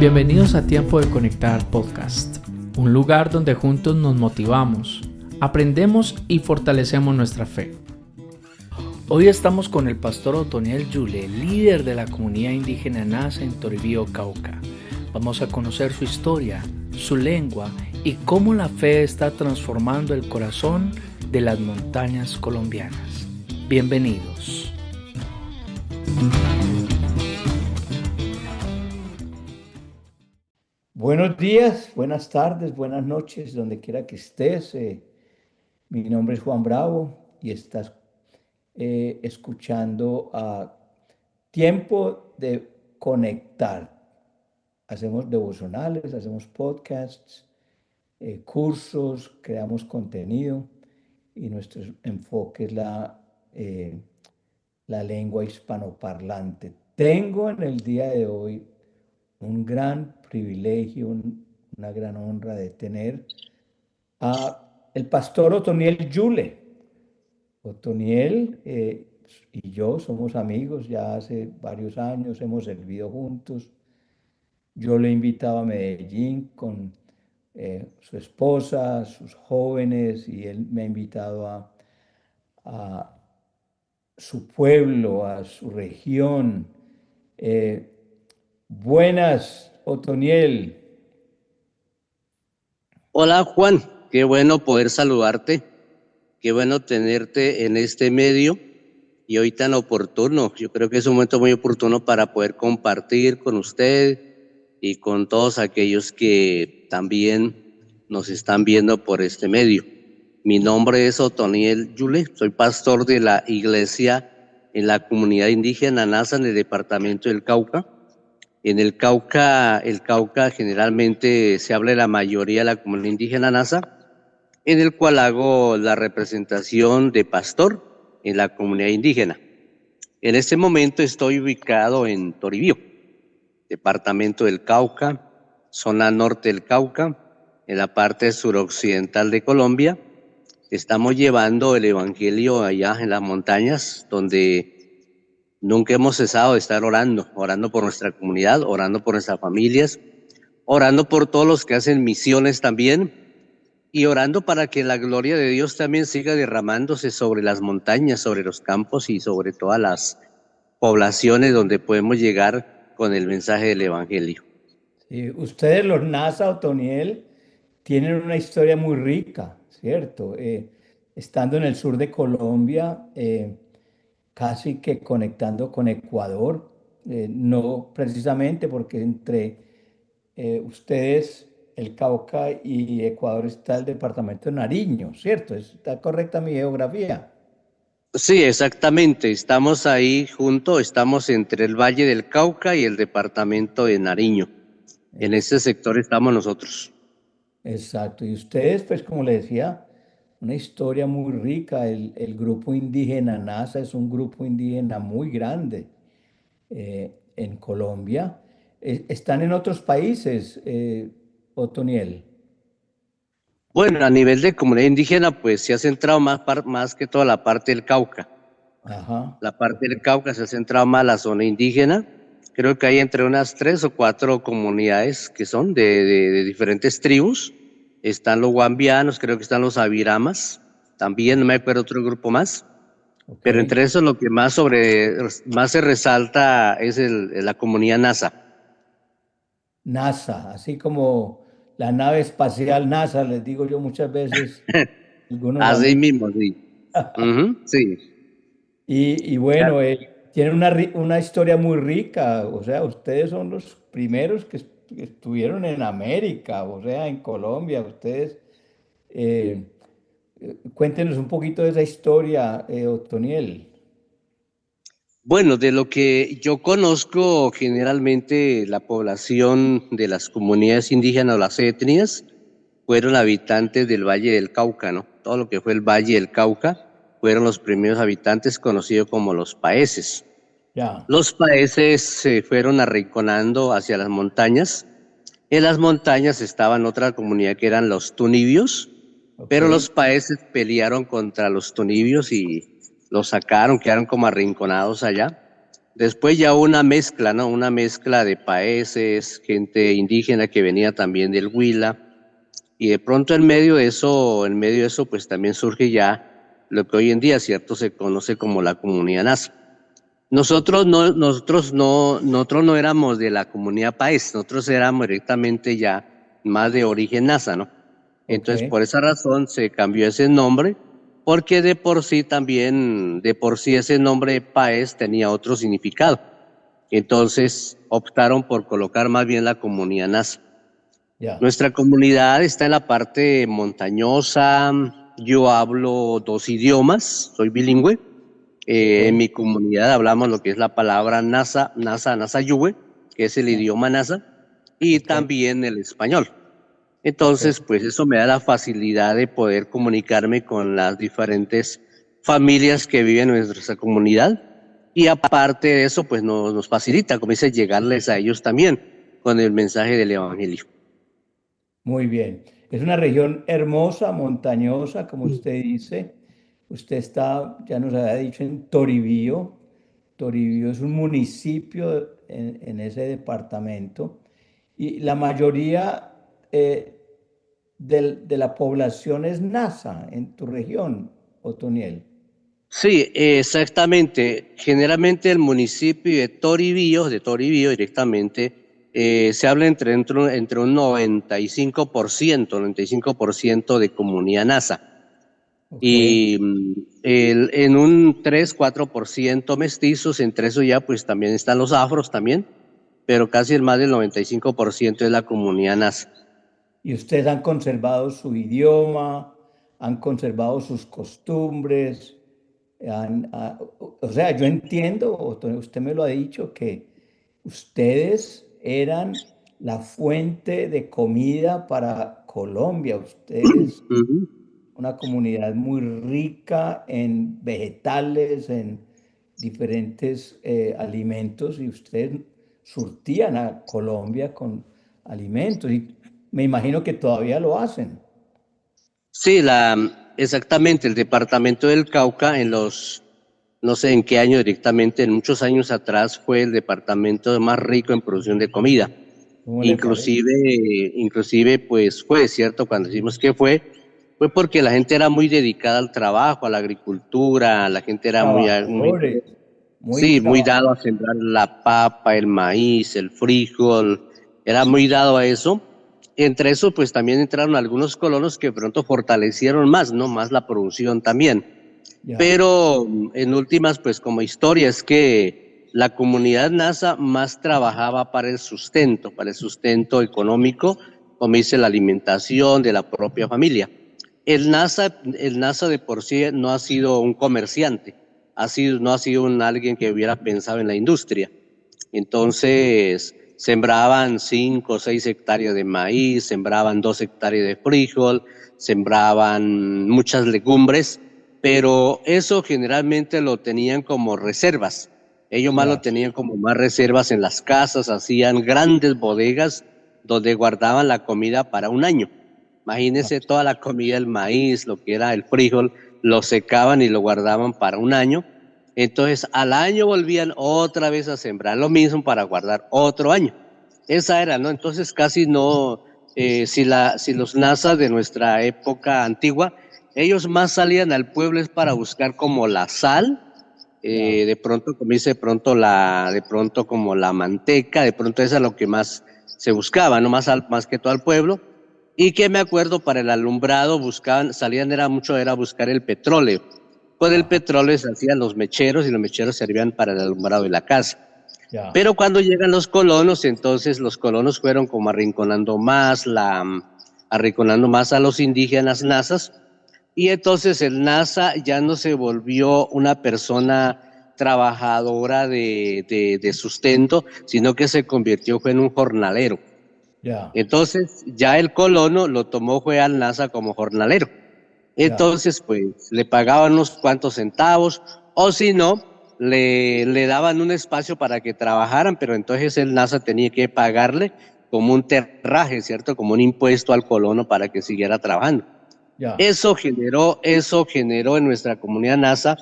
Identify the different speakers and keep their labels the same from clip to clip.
Speaker 1: Bienvenidos a Tiempo de Conectar Podcast, un lugar donde juntos nos motivamos, aprendemos y fortalecemos nuestra fe. Hoy estamos con el pastor Otoniel Yule, líder de la comunidad indígena Nasa en Toribío, Cauca. Vamos a conocer su historia, su lengua y cómo la fe está transformando el corazón de las montañas colombianas. Bienvenidos.
Speaker 2: Buenos días, buenas tardes, buenas noches, donde quiera que estés. Mi nombre es Juan Bravo y estás escuchando a Tiempo de Conectar. Hacemos devocionales, hacemos podcasts, cursos, creamos contenido y nuestro enfoque es la lengua hispanoparlante. Tengo en el día de hoy un gran privilegio, una gran honra de tener a el pastor Otoniel Yule. Otoniel y yo somos amigos ya hace varios años, hemos servido juntos. Yo le he invitado a Medellín con su esposa, sus jóvenes, y él me ha invitado a su pueblo, a su región. Buenas, Otoniel.
Speaker 3: Hola Juan, qué bueno poder saludarte, qué bueno tenerte en este medio y hoy tan oportuno. Yo creo que es un momento muy oportuno para poder compartir con usted y con todos aquellos que también nos están viendo por este medio. Mi nombre es Otoniel Yule, soy pastor de la iglesia en la comunidad indígena Nasa en el departamento del Cauca. En el Cauca generalmente se habla de la mayoría de la comunidad indígena Nasa, en el cual hago la representación de pastor en la comunidad indígena. En este momento estoy ubicado en Toribío, departamento del Cauca, zona norte del Cauca, en la parte suroccidental de Colombia. Estamos llevando el evangelio allá en las montañas, donde nunca hemos cesado de estar orando por nuestra comunidad, orando por nuestras familias, orando por todos los que hacen misiones también y orando para que la gloria de Dios también siga derramándose sobre las montañas, sobre los campos y sobre todas las poblaciones donde podemos llegar con el mensaje del evangelio.
Speaker 2: Sí, ustedes, los Nasa, Otoniel, tienen una historia muy rica, ¿cierto? Estando en el sur de Colombia, casi que conectando con Ecuador, no precisamente porque entre ustedes, el Cauca y Ecuador está el departamento de Nariño, ¿cierto? ¿Está correcta mi geografía?
Speaker 3: Sí, exactamente. Estamos ahí juntos, estamos entre el Valle del Cauca y el departamento de Nariño. En ese sector estamos nosotros.
Speaker 2: Exacto. Y ustedes, pues como le decía, una historia muy rica. El grupo indígena NASA es un grupo indígena muy grande en Colombia. ¿Están en otros países, Otoniel?
Speaker 3: Bueno, a nivel de comunidad indígena, pues se ha centrado más que toda la parte del Cauca.
Speaker 2: Ajá.
Speaker 3: La parte del Cauca se ha centrado más en la zona indígena. Creo que hay entre unas 3 o 4 comunidades que son de diferentes tribus. Están los guambianos, creo que están los abiramas. También no me acuerdo otro grupo más.
Speaker 2: Ok.
Speaker 3: Pero entre eso lo que más se resalta es la comunidad Nasa.
Speaker 2: NASA, así como la nave espacial NASA, les digo yo muchas veces, algunos
Speaker 3: Así
Speaker 2: amigos.
Speaker 3: mismo, sí. Sí.
Speaker 2: Y bueno, tienen una historia muy rica, o sea, ustedes son los primeros que estuvieron en América, o sea, en Colombia, ustedes, eh, cuéntenos un poquito de esa historia, Otoniel.
Speaker 3: Bueno, de lo que yo conozco, generalmente la población de las comunidades indígenas o las etnias fueron habitantes del Valle del Cauca, ¿no? Todo lo que fue el Valle del Cauca fueron los primeros habitantes conocidos como los paeses.
Speaker 2: Ya,
Speaker 3: Los paeses se fueron arrinconando hacia las montañas. En las montañas estaban otra comunidad que eran los tunibios,
Speaker 2: ok,
Speaker 3: pero los paeses pelearon contra los tunibios y los sacaron, quedaron como arrinconados allá. Después ya una mezcla, ¿no? Una mezcla de paeses, gente indígena que venía también del Huila. Y de pronto en medio de eso, pues también surge ya lo que hoy en día, ¿cierto? Se conoce como la comunidad nasa. Nosotros no éramos de la comunidad país, nosotros éramos directamente ya más de origen nasa, ¿no? Entonces,
Speaker 2: Ok.
Speaker 3: por esa razón se cambió ese nombre, porque de por sí también, de por sí ese nombre país tenía otro significado. Entonces, optaron por colocar más bien la comunidad nasa.
Speaker 2: Ya.
Speaker 3: Nuestra comunidad está en la parte montañosa. Yo hablo 2 idiomas, soy bilingüe.
Speaker 2: Ok.
Speaker 3: En mi comunidad hablamos lo que es la palabra Nasa Yuwe, que es el
Speaker 2: Ya.
Speaker 3: idioma Nasa, y
Speaker 2: Ok.
Speaker 3: también el español.
Speaker 2: Ok.
Speaker 3: Entonces, pues eso me da la facilidad de poder comunicarme con las diferentes familias que viven en nuestra comunidad. Y aparte de eso, pues nos facilita, como dice, llegarles a ellos también con el mensaje del Evangelio.
Speaker 2: Muy bien. Es una región hermosa, montañosa, como usted dice. Usted está, ya nos había dicho, en Toribío. Toribío es un municipio en ese departamento. Y la mayoría de la población es nasa en tu región, Otoniel.
Speaker 3: Sí, exactamente. Generalmente el municipio de Toribío directamente, se habla entre un 95% de comunidad nasa
Speaker 2: Ok.
Speaker 3: y en un 3-4% mestizos. Entre eso ya pues también están los afros también, pero casi el más del 95% es la comunidad nasa.
Speaker 2: Y ustedes han conservado su idioma, han conservado sus costumbres. O sea, yo entiendo, usted me lo ha dicho, que ustedes eran la fuente de comida para Colombia. Ustedes,
Speaker 3: Ujú.
Speaker 2: una comunidad muy rica en vegetales, en diferentes alimentos, y ustedes surtían a Colombia con alimentos. Y me imagino que todavía lo hacen.
Speaker 3: Sí, exactamente, el departamento del Cauca no sé en qué año directamente, en muchos años atrás fue el departamento más rico en producción de comida.
Speaker 2: ¿Cómo le parece?
Speaker 3: Inclusive, pues fue cierto cuando decimos que fue porque la gente era muy dedicada al trabajo, a la agricultura, la gente era
Speaker 2: Trabajadores, muy
Speaker 3: sí, muy dado a
Speaker 2: trabajadores.
Speaker 3: sembrar la papa, el maíz, el frijol, era muy dado a eso. Entre eso, pues también entraron algunos colonos que pronto fortalecieron más, ¿no? Más la producción también.
Speaker 2: Ya,
Speaker 3: Pero en últimas, pues como historia es que la comunidad NASA más trabajaba para el sustento económico, como dice, la alimentación de la propia familia. El NASA de por sí no ha sido un comerciante, no ha sido alguien que hubiera pensado en la industria. Entonces, sembraban 5 o 6 hectáreas de maíz, sembraban 2 hectáreas de frijol, sembraban muchas legumbres, pero eso generalmente lo tenían como reservas. Ellos más lo
Speaker 2: ya,
Speaker 3: tenían como más reservas en las casas, hacían grandes bodegas donde guardaban la comida para un año.
Speaker 2: ah,
Speaker 3: Imagínense toda la comida, el maíz, lo que era el frijol, lo secaban y lo guardaban para un año. Entonces, al año volvían otra vez a sembrar lo mismo para guardar otro año. Esa era, ¿no? Entonces, casi no, si los NASA de nuestra época antigua, ellos más salían al pueblo es para buscar como la sal,
Speaker 2: ya,
Speaker 3: de pronto, como dice, de pronto como la manteca, de pronto eso es lo que más se buscaba, ¿no? Más que todo al pueblo. Y que me acuerdo para el alumbrado salían era buscar el petróleo. Con el
Speaker 2: ajá,
Speaker 3: petróleo se hacían los mecheros y los mecheros servían para el alumbrado de la casa.
Speaker 2: ya,
Speaker 3: Pero cuando llegan los colonos, entonces los colonos fueron como arrinconando más a los indígenas nazas, y entonces el NASA ya no se volvió una persona trabajadora de sustento, sino que se convirtió fue en un jornalero.
Speaker 2: ya,
Speaker 3: Entonces ya el colono lo tomó fue al NASA como jornalero.
Speaker 2: ya,
Speaker 3: Entonces, pues le pagaban unos cuantos centavos, o si no, le daban un espacio para que trabajaran, pero entonces el NASA tenía que pagarle como un terraje, ¿cierto? Como un impuesto al colono para que siguiera trabajando.
Speaker 2: ya,
Speaker 3: Eso generó en nuestra comunidad NASA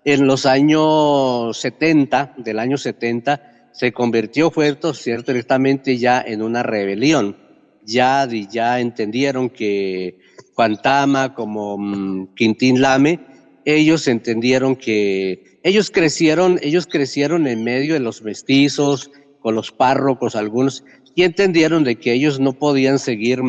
Speaker 3: en los años 70, del año 70, se convirtió, cierto, directamente ya en una rebelión. Ya entendieron que Juan Tama, como Quintín Lame, ellos entendieron que ellos crecieron en medio de los mestizos, con los párrocos algunos, y entendieron de que ellos no podían seguir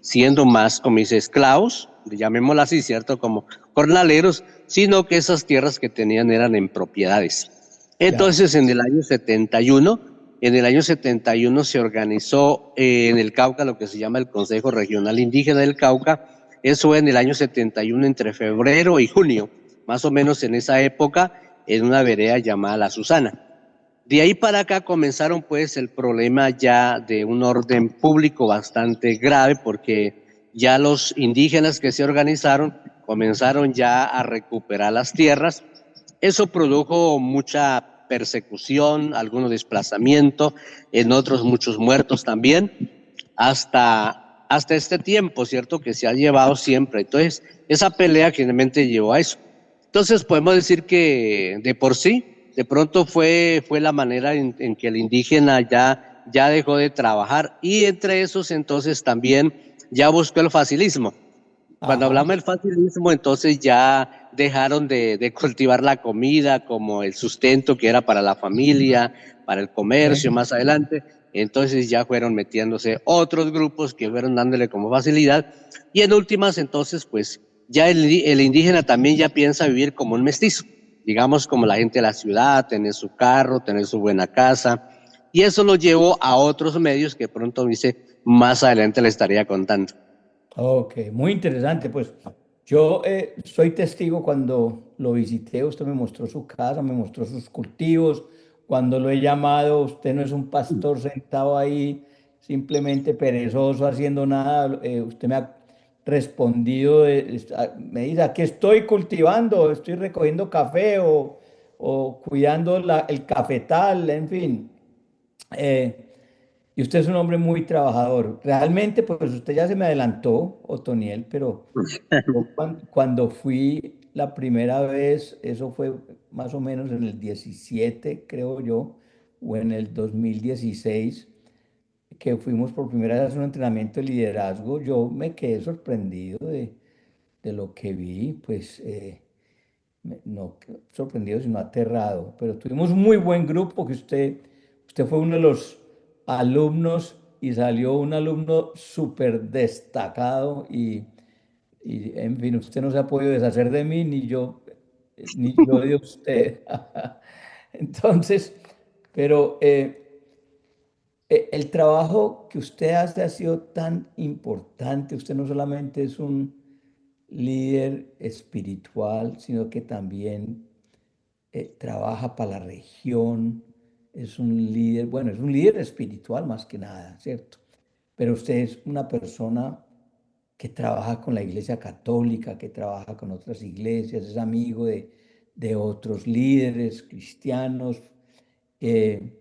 Speaker 3: siendo más, como dice, esclavos, llamémoslo así, ¿cierto? Como jornaleros, sino que esas tierras que tenían eran en propiedades. Entonces, en el año 71, se organizó en el Cauca lo que se llama el Consejo Regional Indígena del Cauca. Eso en el año 71, entre febrero y junio, más o menos en esa época, en una vereda llamada La Susana. De ahí para acá comenzaron pues el problema ya de un orden público bastante grave, porque ya los indígenas que se organizaron comenzaron ya a recuperar las tierras. Eso produjo mucha persecución, algunos desplazamientos, en otros muchos muertos también, hasta este tiempo, ¿cierto? Que se ha llevado siempre. Entonces, esa pelea generalmente llevó a eso. Entonces, podemos decir que de por sí, de pronto fue la manera en que el indígena ya dejó de trabajar, y entre esos entonces también ya buscó el facilismo. Cuando hablamos del facilismo, entonces ya dejaron de cultivar la comida como el sustento que era para la familia, para el comercio más adelante. Entonces ya fueron metiéndose otros grupos que fueron dándole como facilidad. Y en últimas, entonces, pues ya el indígena también ya piensa vivir como un mestizo, digamos como la gente de la ciudad, tener su carro, tener su buena casa. Y eso lo llevó a otros medios que pronto dice más adelante le estaría contando.
Speaker 2: Ok, muy interesante. Pues yo soy testigo cuando lo visité, usted me mostró su casa, me mostró sus cultivos. Cuando lo he llamado, usted no es un pastor sentado ahí simplemente perezoso haciendo nada. Usted me ha respondido, me dice, aquí estoy cultivando, estoy recogiendo café o cuidando el cafetal, en fin. Eh, y usted es un hombre muy trabajador. Realmente, pues usted ya se me adelantó, Otoniel, pero yo cuando fui la primera vez, eso fue más o menos en el 17, creo yo, o en el 2016, que fuimos por primera vez a hacer un entrenamiento de liderazgo, yo me quedé sorprendido de lo que vi, pues no sorprendido, sino aterrado. Pero tuvimos un muy buen grupo, que usted fue uno de los alumnos y salió un alumno súper destacado y, en fin, usted no se ha podido deshacer de mí, ni yo de usted. Entonces, pero el trabajo que usted hace ha sido tan importante. Usted no solamente es un líder espiritual, sino que también trabaja para la región. Es un líder, bueno, es un líder espiritual más que nada, ¿cierto? Pero usted es una persona que trabaja con la Iglesia Católica, que trabaja con otras iglesias, es amigo de otros líderes cristianos. Eh,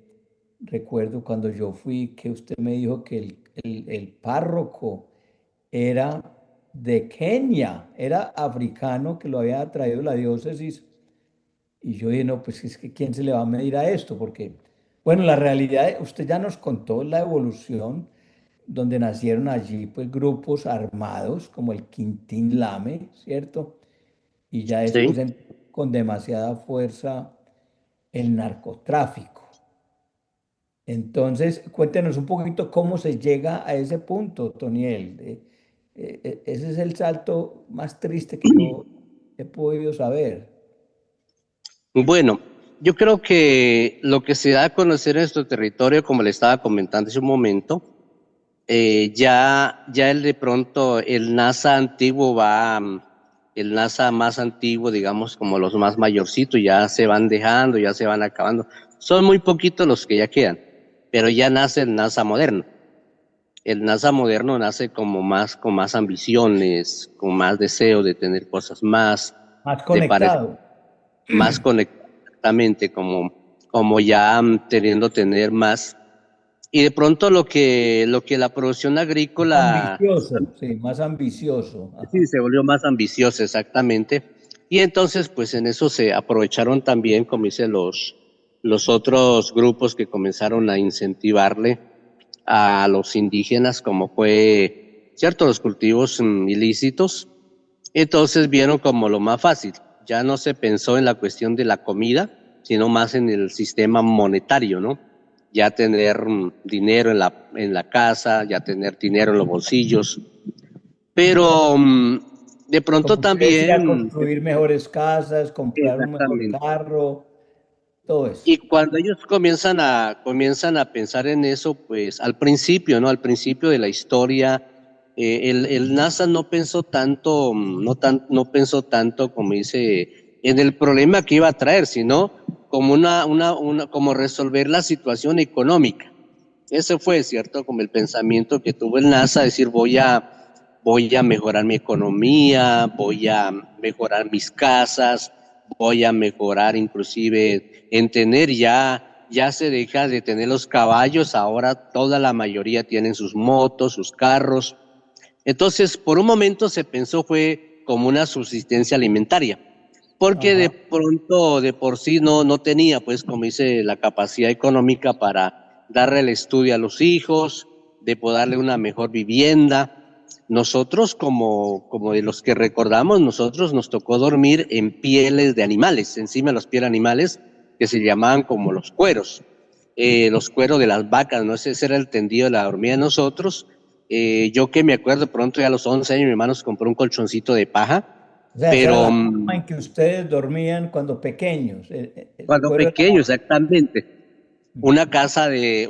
Speaker 2: Recuerdo cuando yo fui que usted me dijo que el párroco era de Kenia, era africano, que lo había traído la diócesis. Y yo dije, no, pues es que ¿quién se le va a medir a esto? Porque, bueno, la realidad, usted ya nos contó la evolución donde nacieron allí pues grupos armados como el Quintín Lame, ¿cierto? Y ya
Speaker 3: Sí.
Speaker 2: después con demasiada fuerza el narcotráfico. Entonces, cuéntenos un poquito cómo se llega a ese punto, Toniel. Ese es el salto más triste que yo he podido saber.
Speaker 3: Bueno, yo creo que lo que se da a conocer en nuestro territorio, como le estaba comentando hace un momento, ya el de pronto el NASA antiguo el NASA más antiguo, digamos, como los más mayorcitos, ya se van dejando, ya se van acabando. Son muy poquitos los que ya quedan, pero ya nace el NASA moderno. El NASA moderno nace con más ambiciones, con más deseo de tener cosas más,
Speaker 2: Más
Speaker 3: de parecer
Speaker 2: conectado.
Speaker 3: más conectado, exactamente, como ya tener más. Y de pronto lo que la producción
Speaker 2: Más
Speaker 3: agrícola,
Speaker 2: ambicioso, sí, más ambicioso.
Speaker 3: sí,
Speaker 2: Ajá.
Speaker 3: se volvió más ambiciosa, exactamente. Y entonces, pues en eso se aprovecharon también, como dice, los otros grupos que comenzaron a incentivarle a los indígenas, como fue, cierto, los cultivos ilícitos. Entonces vieron como lo más fácil. Ya no se pensó en la cuestión de la comida, sino más en el sistema monetario, ¿no? Ya tener dinero en la casa, ya tener dinero en los bolsillos. Pero de pronto
Speaker 2: Como usted decía,
Speaker 3: también,
Speaker 2: construir mejores casas, comprar un mejor
Speaker 3: exactamente.
Speaker 2: carro, todo eso.
Speaker 3: Y cuando ellos comienzan a pensar en eso, pues al principio, ¿no? Al principio de la historia, el NASA no pensó tanto, no pensó tanto, como dice, en el problema que iba a traer, sino como como resolver la situación económica. Ese fue, ¿cierto? Como el pensamiento que tuvo el NASA, decir, voy a mejorar mi economía, voy a mejorar mis casas, voy a mejorar inclusive en tener ya se deja de tener los caballos, ahora toda la mayoría tienen sus motos, sus carros. Entonces, por un momento se pensó fue como una subsistencia alimentaria, porque de
Speaker 2: Ajá.
Speaker 3: pronto, de por sí no tenía, pues, como dice, la capacidad económica para darle el estudio a los hijos, de poder darle una mejor vivienda. Nosotros, como de los que recordamos, nosotros nos tocó dormir en pieles de animales, encima de los pieles de animales, que se llamaban como los cueros de las vacas, ¿no? Ese era el tendido de la dormida de nosotros. Yo que me acuerdo, pronto ya a los 11 años, mi hermano se compró un colchoncito de paja,
Speaker 2: O sea, esa era
Speaker 3: pero
Speaker 2: la forma en que ustedes dormían cuando pequeños. El
Speaker 3: cuando
Speaker 2: cuero
Speaker 3: pequeño,
Speaker 2: era...
Speaker 3: exactamente. Una casa de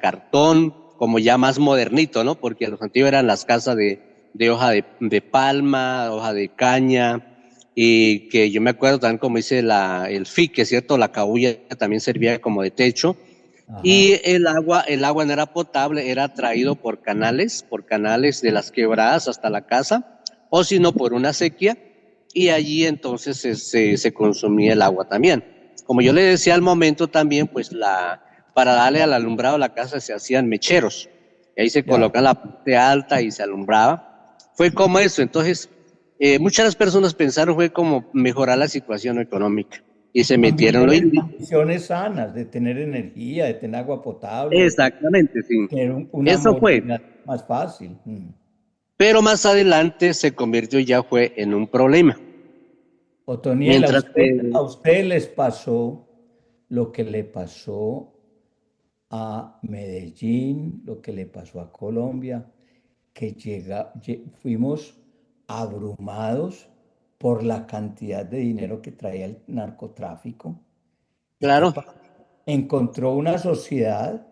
Speaker 3: cartón, como ya más modernito, ¿no? Porque los antiguos eran las casas de hoja de palma, hoja de caña, y que yo me acuerdo también como dice el fique, ¿cierto? La cabuya también servía como de techo.
Speaker 2: Ajá.
Speaker 3: Y el agua no era potable, era traído por canales de las quebradas hasta la casa, o si no por una sequía, y allí entonces se consumía el agua también. Como yo le decía al momento también, pues para darle al alumbrado a la casa se hacían mecheros, y ahí se
Speaker 2: Ya.
Speaker 3: coloca la parte alta y se alumbraba. Fue como eso, entonces muchas personas pensaron fue como mejorar la situación económica, y se metieron los indígenas.
Speaker 2: Ambiciones sanas, de tener energía, de tener agua potable, de
Speaker 3: Exactamente, sí.
Speaker 2: tener una
Speaker 3: Eso
Speaker 2: movilidad
Speaker 3: fue.
Speaker 2: más fácil.
Speaker 3: Pero más adelante se convirtió ya fue en un problema.
Speaker 2: Otoniel,
Speaker 3: Mientras
Speaker 2: a
Speaker 3: que,
Speaker 2: usted les pasó lo que le pasó a Medellín, lo que le pasó a Colombia, que fuimos abrumados por la cantidad de dinero que traía el narcotráfico. ¿Y qué
Speaker 3: claro,
Speaker 2: pasó? Encontró una sociedad,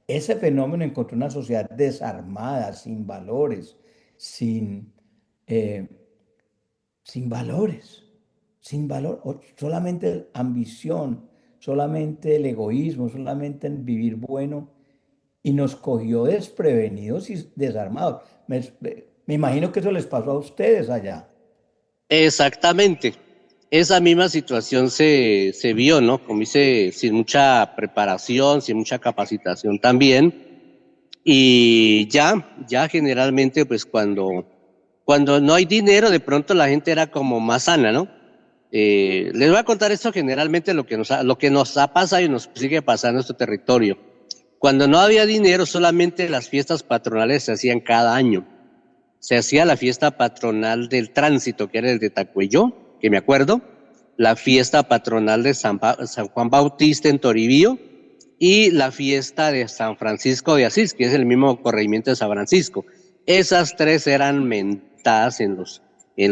Speaker 2: ese fenómeno encontró una sociedad desarmada, sin valores, sin, eh, sin valores, sin valor, solamente ambición, solamente el egoísmo, solamente el vivir bueno, y nos cogió desprevenidos y desarmados. Me imagino que eso les pasó a ustedes allá.
Speaker 3: exactamente. Esa misma situación se vio, ¿no? Como dice, sin mucha preparación, sin mucha capacitación también. Y ya generalmente, pues cuando no hay dinero, de pronto la gente era como más sana, ¿no? Les voy a contar esto generalmente lo que nos ha pasado y nos sigue pasando en nuestro territorio. Cuando no había dinero, solamente las fiestas patronales se hacían cada año. Se hacía la fiesta patronal del tránsito, que era el de Tacuelló, que me acuerdo, la fiesta patronal de San Juan Bautista en Toribío y la fiesta de San Francisco de Asís, que es el mismo corregimiento de San Francisco. Esas tres eran mentadas en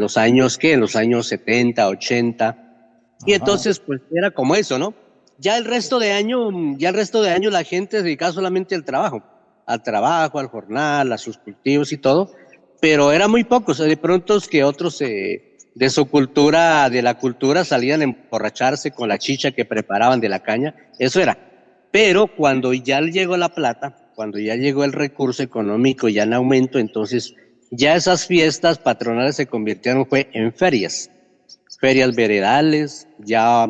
Speaker 3: los años, ¿qué? En los años 70, 80. Y
Speaker 2: Ajá.
Speaker 3: entonces, pues era como eso, ¿no? Ya el resto de año la gente se dedicaba solamente al trabajo, al jornal, a sus cultivos y todo, pero era muy pocos, de pronto es que otros de su cultura, de la cultura, salían a emborracharse con la chicha que preparaban de la caña, eso era. Pero cuando ya llegó la plata, cuando ya llegó el recurso económico ya en aumento, entonces ya esas fiestas patronales se convirtieron fue en ferias veredales, ya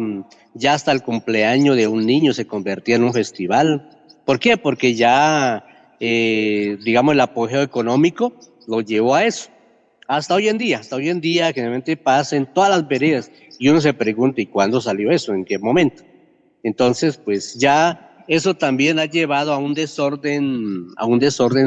Speaker 3: hasta el cumpleaños de un niño se convertía en un festival. ¿Por qué? Porque ya, digamos, el apogeo económico lo llevó a eso. hasta hoy en día, generalmente pasa en todas las veredas y uno se pregunta, ¿y cuándo salió eso? ¿En qué momento? Entonces, pues ya eso también ha llevado a un desorden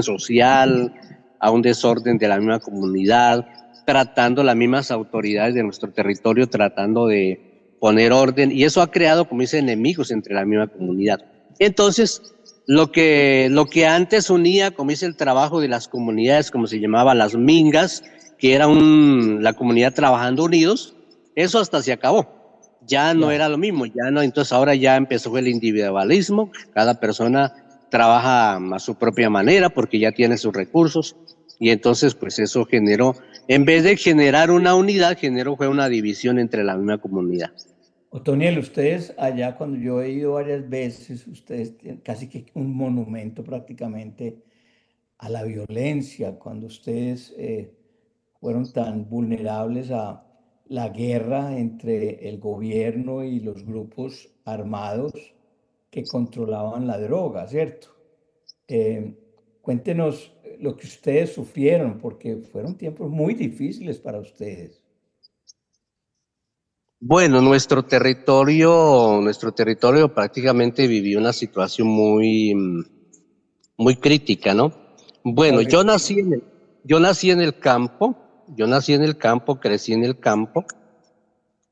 Speaker 3: social, a un desorden de la misma comunidad, tratando las mismas autoridades de nuestro territorio, tratando de poner orden, y eso ha creado, como dice, enemigos entre la misma comunidad. Entonces, lo que antes unía, como dice, el trabajo de las comunidades, como se llamaba las mingas, que era la comunidad trabajando unidos, eso hasta se acabó. Ya no
Speaker 2: Ya.
Speaker 3: era lo mismo, ya no, entonces ahora ya empezó el individualismo, cada persona trabaja a su propia manera porque ya tiene sus recursos, y entonces pues eso generó, en vez de generar una unidad, fue una división entre la misma comunidad.
Speaker 2: Otoniel, ustedes allá cuando yo he ido varias veces, ustedes tienen casi que un monumento prácticamente a la violencia, cuando ustedes fueron tan vulnerables a la guerra entre el gobierno y los grupos armados que controlaban la droga, ¿cierto? Eh, Cuéntenos lo que ustedes sufrieron, porque fueron tiempos muy difíciles para ustedes.
Speaker 3: Bueno, nuestro territorio prácticamente vivió una situación muy crítica, ¿no? Bueno,
Speaker 2: Sobre
Speaker 3: yo nací en el campo, crecí en el campo.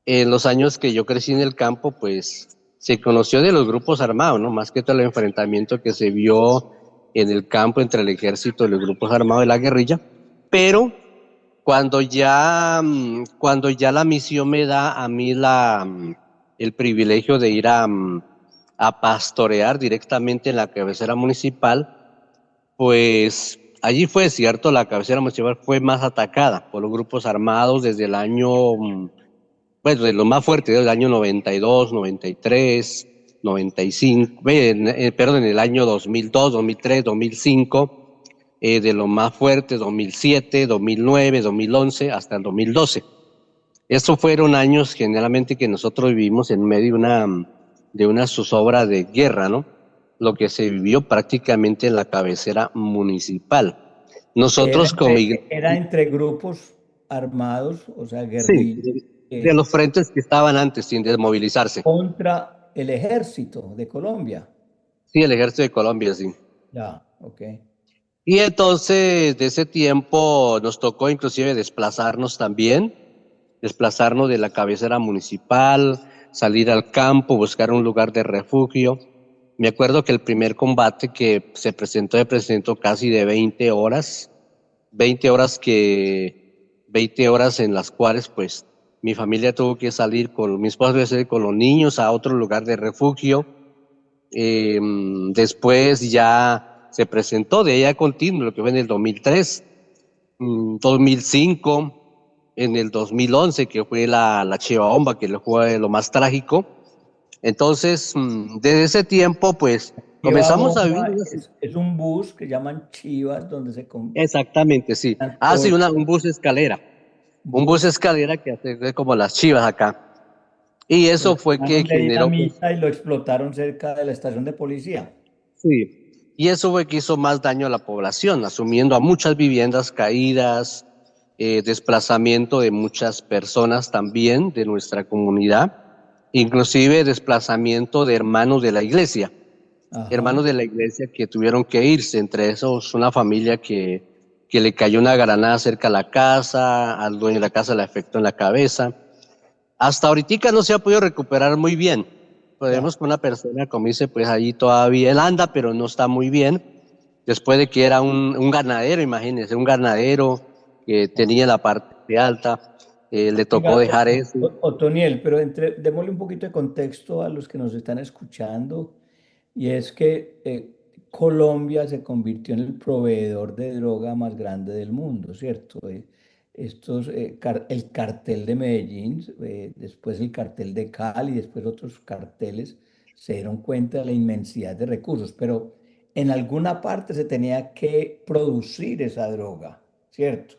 Speaker 3: En los años que yo crecí en el campo, pues se conoció de los grupos armados, ¿no? Más que todo el enfrentamiento que se vio en el campo entre el ejército y los grupos armados de la guerrilla. Pero cuando ya la misión me da a mí el privilegio de ir a pastorear directamente en la cabecera municipal, pues allí fue cierto, la cabecera municipal fue más atacada por los grupos armados desde el año, pues de lo más fuerte, del año 92, 93, 95, perdón, en el año 2002, 2003, 2005, de lo más fuerte, 2007, 2009, 2011, hasta el 2012. Estos fueron años generalmente que nosotros vivimos en medio de una zozobra de guerra, ¿no? Lo que se vivió prácticamente en la cabecera municipal. Nosotros como iglesia,
Speaker 2: era entre grupos armados, o sea,
Speaker 3: sí,
Speaker 2: guerrillas,
Speaker 3: de los frentes que estaban antes sin desmovilizarse.
Speaker 2: contra el ejército de Colombia.
Speaker 3: Sí, el ejército de Colombia, sí.
Speaker 2: Ya, ok.
Speaker 3: Y entonces, de ese tiempo nos tocó inclusive desplazarnos de la cabecera municipal, salir al campo, buscar un lugar de refugio. Me acuerdo que el primer combate que se presentó casi de 20 horas 20 horas en las cuales pues mi familia tuvo que salir mi esposa tuvo que salir con los niños a otro lugar de refugio. Después ya se presentó de ella continuo, lo que fue en el 2003, 2005, en el 2011, que fue la Chiva Bomba, que fue lo más trágico. Entonces, desde ese tiempo, pues
Speaker 2: Chiva
Speaker 3: comenzamos a vivir.
Speaker 2: Bomba es un bus que llaman Chivas, donde se
Speaker 3: Exactamente, sí. Ah, sí, un bus escalera. Un bus
Speaker 2: bus,
Speaker 3: escalera que hace como las Chivas acá. Y
Speaker 2: que lo
Speaker 3: eso fue que
Speaker 2: llamaron de
Speaker 3: generó, pues,
Speaker 2: dinamita y lo explotaron cerca de la estación de policía.
Speaker 3: sí, y eso fue que hizo más daño a la población, asumiendo a muchas viviendas caídas, desplazamiento de muchas personas también de nuestra comunidad, inclusive desplazamiento de hermanos
Speaker 2: Ajá.
Speaker 3: de la iglesia que tuvieron que irse, entre esos una familia que le cayó una granada cerca a la casa, al dueño de la casa le afectó en la cabeza. Hasta ahorita no se ha podido recuperar muy bien.
Speaker 2: Ya.
Speaker 3: Podemos con una persona, como dice, pues allí todavía él anda, pero no está muy bien. Después de que era un ganadero, imagínense, un ganadero que tenía la parte alta, le tocó
Speaker 2: Venga,
Speaker 3: dejar eso.
Speaker 2: Otoniel, pero démosle un poquito de contexto a los que nos están escuchando, y es que Colombia se convirtió en el proveedor de droga más grande del mundo, ¿cierto? El cartel de Medellín, después el cartel de Cali, después otros carteles se dieron cuenta de la inmensidad de recursos, pero en alguna parte se tenía que producir esa droga, ¿cierto?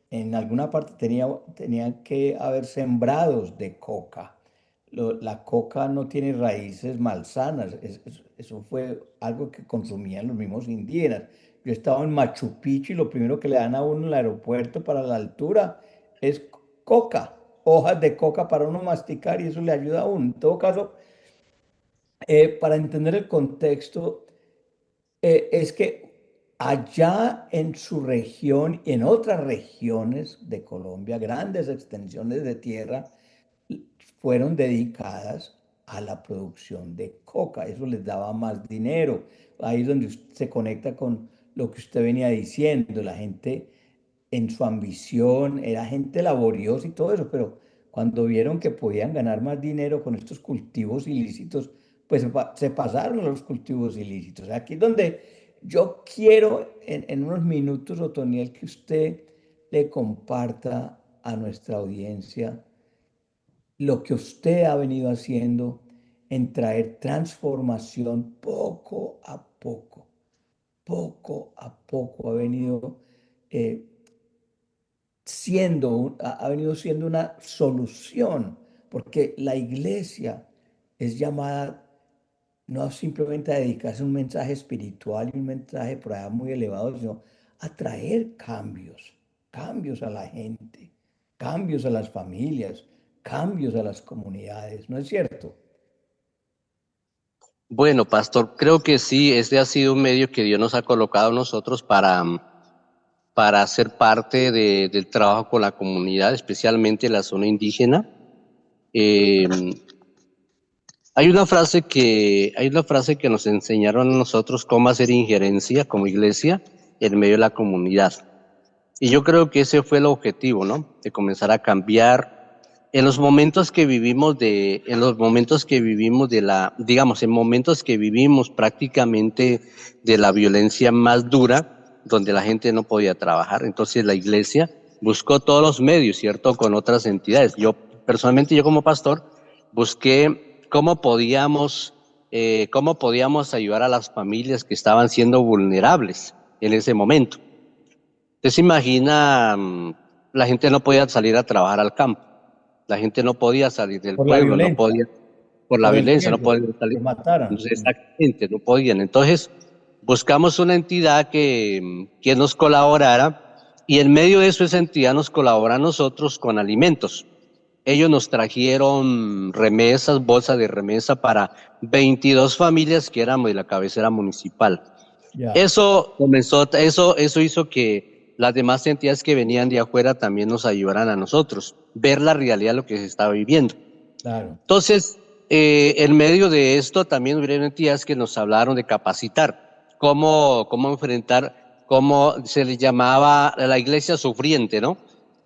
Speaker 2: En alguna parte tenía que haber sembrados de coca. La coca no tiene raíces malsanas. Eso fue algo que consumían los mismos indígenas. yo estaba en Machu Picchu y lo primero que le dan a uno en el aeropuerto para la altura es coca, hojas de coca para uno masticar y eso le ayuda a uno. En todo caso, para entender el contexto, es que allá en su región y en otras regiones de Colombia, grandes extensiones de tierra fueron dedicadas a la producción de coca. Eso les daba más dinero. Ahí es donde se conecta con lo que usted venía diciendo. La gente en su ambición era gente laboriosa y todo eso, pero cuando vieron que podían ganar más dinero con estos cultivos ilícitos, pues se pasaron a los cultivos ilícitos. Aquí es donde yo quiero en unos minutos, Otoniel, que usted le comparta a nuestra audiencia lo que usted ha venido haciendo en traer transformación poco a poco ha venido eh, ha venido siendo una solución, porque la iglesia es llamada no simplemente a dedicarse a un mensaje espiritual y un mensaje por allá muy elevado, sino a traer cambios, cambios a la gente, cambios a las familias, cambios a las comunidades, ¿no es cierto?
Speaker 3: Bueno, pastor, creo que sí, este ha sido un medio que Dios nos ha colocado a nosotros para ser parte del trabajo con la comunidad, especialmente la zona indígena. Eh, hay una frase que nos enseñaron a nosotros cómo hacer injerencia como iglesia en medio de la comunidad. Y yo creo que ese fue el objetivo, ¿no? De comenzar a cambiar en los momentos que vivimos en momentos que vivimos prácticamente de la violencia más dura, donde la gente no podía trabajar. Entonces la iglesia buscó todos los medios, ¿cierto? Con otras entidades. Personalmente, yo como pastor, busqué cómo podíamos ayudar a las familias que estaban siendo vulnerables en ese momento. Usted se imagina, la gente no podía salir a trabajar al campo, la gente no podía salir del
Speaker 2: Por la
Speaker 3: pueblo, no
Speaker 2: violencia,
Speaker 3: podía, por la
Speaker 2: por el
Speaker 3: violencia, no
Speaker 2: miedo,
Speaker 3: podían salir.
Speaker 2: que mataran.
Speaker 3: Entonces, exactamente, no podían. Entonces, buscamos una entidad que nos colaborara y en medio de eso esa entidad nos colabora a nosotros con alimentos. Ellos nos trajeron remesas, bolsas de remesa para 22 familias que éramos de la cabecera municipal.
Speaker 2: Ya,
Speaker 3: Eso hizo que las demás entidades que venían de afuera también nos ayudaran a nosotros, ver la realidad de lo que se estaba viviendo.
Speaker 2: claro.
Speaker 3: Entonces, en medio de esto también hubieron entidades que nos hablaron de capacitar, cómo enfrentar, cómo se le llamaba a la iglesia sufriente, ¿no?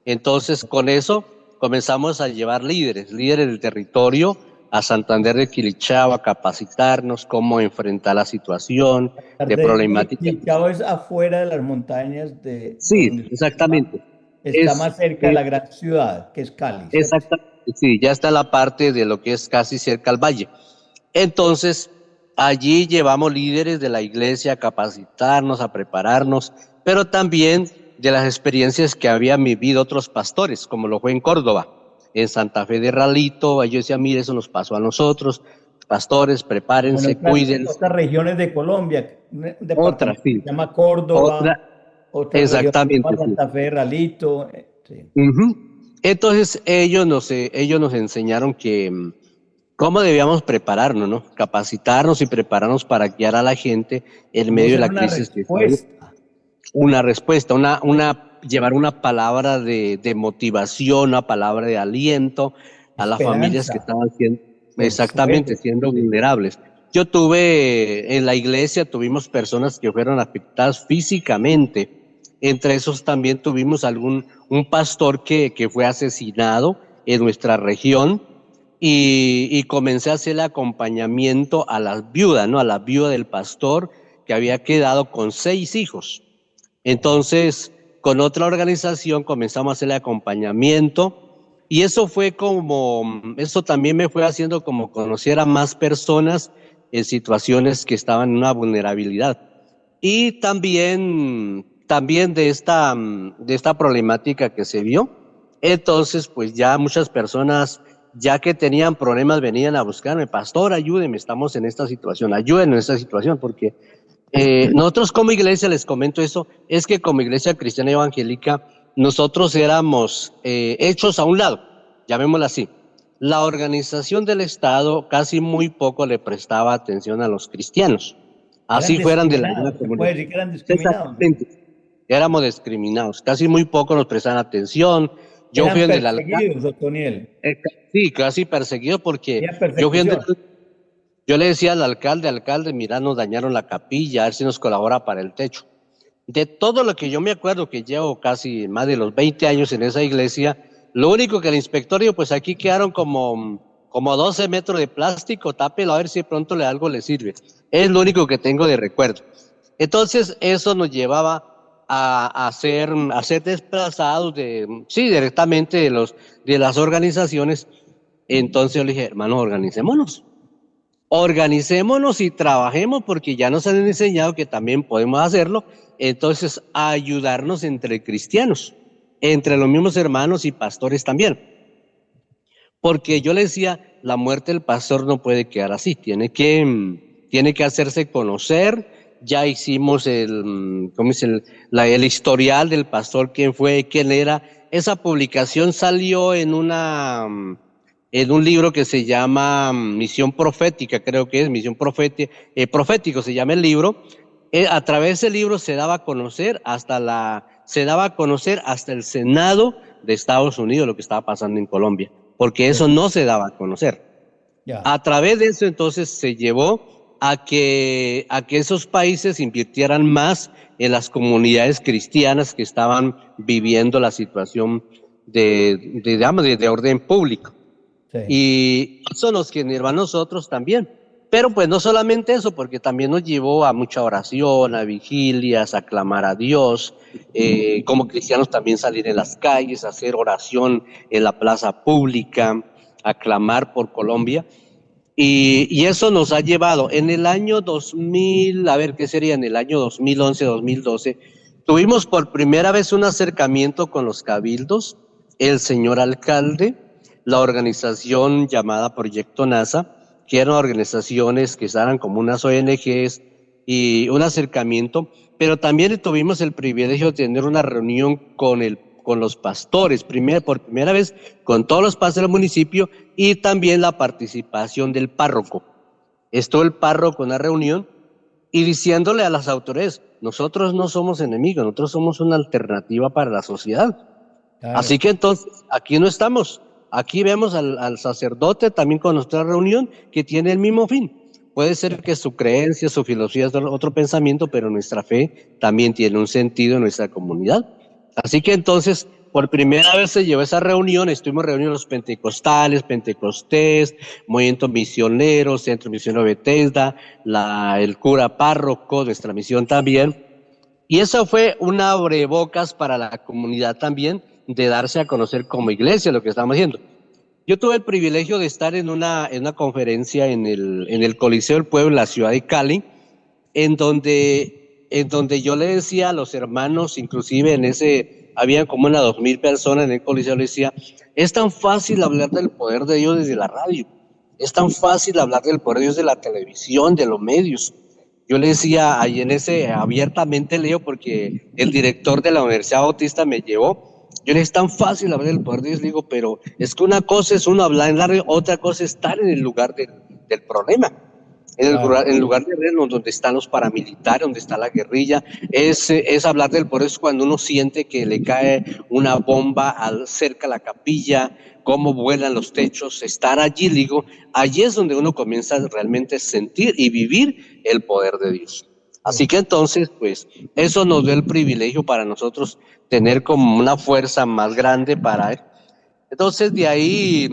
Speaker 3: Entonces, con eso comenzamos a llevar líderes del territorio a Santander de Quilichao, a capacitarnos cómo enfrentar la situación de problemática.
Speaker 2: Quilichao es afuera de las montañas de
Speaker 3: Sí,
Speaker 2: donde usted
Speaker 3: exactamente.
Speaker 2: está
Speaker 3: Es,
Speaker 2: más cerca de la gran ciudad, que es Cali, ¿cierto?
Speaker 3: Exactamente, sí, ya está la parte de lo que es casi cerca al valle. Entonces, allí llevamos líderes de la iglesia a capacitarnos, a prepararnos, pero también de las experiencias que habían vivido otros pastores, como lo fue en Córdoba, en Santa Fe de Ralito. Yo decía, mire, eso nos pasó a nosotros, pastores,
Speaker 2: Bueno,
Speaker 3: prepárense, cuídense.
Speaker 2: otras regiones de Colombia, un
Speaker 3: Otra,
Speaker 2: departamento que
Speaker 3: sí,
Speaker 2: se llama Córdoba,
Speaker 3: otra,
Speaker 2: otra región que se
Speaker 3: exactamente,
Speaker 2: llama
Speaker 3: sí.
Speaker 2: Santa Fe, Ralito, sí.
Speaker 3: Ujú. Entonces, ellos nos enseñaron cómo debíamos prepararnos, ¿no? Capacitarnos y prepararnos para guiar a la gente en
Speaker 2: ¿Cómo
Speaker 3: medio de
Speaker 2: ser
Speaker 3: la
Speaker 2: una
Speaker 3: crisis que está habiendo.
Speaker 2: respuesta?
Speaker 3: Una respuesta, llevar una palabra de motivación, una palabra de aliento a las familias que
Speaker 2: Esperanza,
Speaker 3: estaban siendo, exactamente,
Speaker 2: consuelo.
Speaker 3: siendo
Speaker 2: Sí.
Speaker 3: vulnerables. En la iglesia tuvimos personas que fueron afectadas físicamente. Entre esos también tuvimos un pastor que fue asesinado en nuestra región y comencé a hacer el acompañamiento a las viudas, ¿no? A la viuda del pastor que había quedado con 6 hijos. Entonces, con otra organización comenzamos a hacer el acompañamiento y eso también me fue haciendo como conocer a más personas en situaciones que estaban en una vulnerabilidad. Y también de esta problemática que se vio, entonces pues ya muchas personas, ya que tenían problemas, venían a buscarme, pastor, ayúdeme, estamos en esta situación, ayúdenme en esta situación, porque Nosotros como iglesia, les comento eso, es que como iglesia cristiana evangélica, nosotros éramos hechos a un lado, llamémoslo así. La organización del Estado casi muy poco le prestaba atención a los cristianos, así fueran de la misma
Speaker 2: Se
Speaker 3: comunidad.
Speaker 2: puede decir que eran discriminados.
Speaker 3: Exactamente, éramos discriminados, casi muy poco nos prestaban atención. Yo fui
Speaker 2: Eran
Speaker 3: donde el alcalde,
Speaker 2: perseguidos, Otoniel.
Speaker 3: sí, casi perseguido porque
Speaker 2: Había
Speaker 3: yo fui donde,
Speaker 2: persecución.
Speaker 3: yo le decía al alcalde, mira, nos dañaron la capilla, a ver si nos colabora para el techo. De todo lo que yo me acuerdo, que llevo casi más de los 20 años en esa iglesia, lo único que el inspector dijo, pues aquí quedaron como 12 metros de plástico, tápelo a ver si de pronto algo le sirve. Es lo único que tengo de recuerdo. Entonces eso nos llevaba a ser desplazados directamente de las organizaciones. Entonces yo le dije, hermano, organicémonos y trabajemos porque ya nos han enseñado que también podemos hacerlo. Entonces, a ayudarnos entre cristianos, entre los mismos hermanos y pastores también. Porque yo le decía, la muerte del pastor no puede quedar así, tiene que hacerse conocer. Ya hicimos el historial del pastor, quién fue, quién era. Esa publicación salió en un libro que se llama Misión Profética, creo que es Misión Profético, se llama el libro. A través de ese libro se daba a conocer hasta el Senado de Estados Unidos lo que estaba pasando en Colombia, porque eso no se daba a conocer.
Speaker 2: Ya.
Speaker 3: A través de eso entonces se llevó a que esos países invirtieran más en las comunidades cristianas que estaban viviendo la situación de orden público.
Speaker 2: Sí.
Speaker 3: Y eso nos generó a nosotros también. Pero pues no solamente eso, porque también nos llevó a mucha oración, a vigilias, a clamar a Dios, como cristianos también salir en las calles, a hacer oración en la plaza pública, a clamar por Colombia. Y eso nos ha llevado en el año 2000, a ver, ¿qué sería? En el año 2011, 2012, tuvimos por primera vez un acercamiento con los cabildos, el señor alcalde, la organización llamada Proyecto NASA, que eran organizaciones que estaban como unas ONGs, y un acercamiento, pero también tuvimos el privilegio de tener una reunión con los pastores, por primera vez con todos los pastores del municipio, y también la participación del párroco. Estuvo el párroco en una reunión y diciéndole a las autoridades, nosotros no somos enemigos, nosotros somos una alternativa para la sociedad. Claro. Así que entonces, aquí no estamos. Aquí vemos al sacerdote también con nuestra reunión que tiene el mismo fin. Puede ser que su creencia, su filosofía es otro pensamiento, pero nuestra fe también tiene un sentido en nuestra comunidad. Así que entonces, por primera vez se llevó esa reunión, estuvimos reunidos los pentecostales, Pentecostés, Movimiento Misionero, Centro Misionero Bethesda, el cura párroco, nuestra misión también. Y eso fue un abrebocas para la comunidad también, de darse a conocer como iglesia lo que estamos haciendo. Yo tuve el privilegio de estar en una conferencia en el Coliseo del Pueblo, en la ciudad de Cali, en donde yo le decía a los hermanos, inclusive habían como unas 2,000 personas en el Coliseo, le decía, es tan fácil hablar del poder de Dios desde la radio, es tan fácil hablar del poder de Dios de la televisión, de los medios. Yo le decía, ahí abiertamente leo, porque el director de la Universidad Bautista me llevó. Yo le dije, es tan fácil hablar del poder de Dios, digo, pero es que una cosa es uno hablar en la radio, otra cosa es estar en el lugar del problema. En el lugar de donde están los paramilitares, donde está la guerrilla, es hablar del poder, es cuando uno siente que le cae una bomba cerca de la capilla, cómo vuelan los techos, estar allí, digo, allí es donde uno comienza realmente a sentir y vivir el poder de Dios. Así que entonces, pues, eso nos dio el privilegio para nosotros tener como una fuerza más grande para él. Entonces, de ahí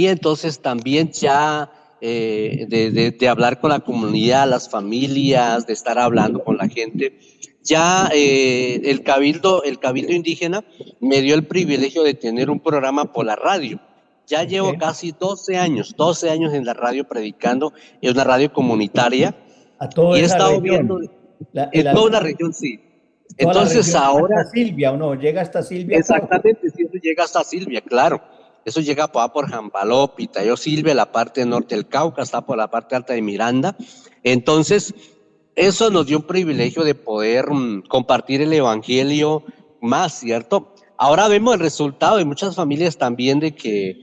Speaker 3: entonces también ya de hablar con la comunidad, las familias, de estar hablando con la gente. Ya el cabildo indígena me dio el privilegio de tener un programa por la radio. Ya llevo casi 12 años en la radio predicando, en una radio comunitaria.
Speaker 2: A toda
Speaker 3: y he
Speaker 2: esa
Speaker 3: estado
Speaker 2: región.
Speaker 3: viendo en toda una región, sí.
Speaker 2: Toda
Speaker 3: Entonces ahora...
Speaker 2: Hasta Silvia, ¿o no? ¿Llega hasta Silvia?
Speaker 3: Exactamente, sí, eso llega hasta Silvia, claro. Eso llega por Jambaló, Pitayo, Silvia, la parte norte del Cauca, está por la parte alta de Miranda. Entonces, eso nos dio un privilegio de poder compartir el evangelio más, ¿cierto? Ahora vemos el resultado de muchas familias también de que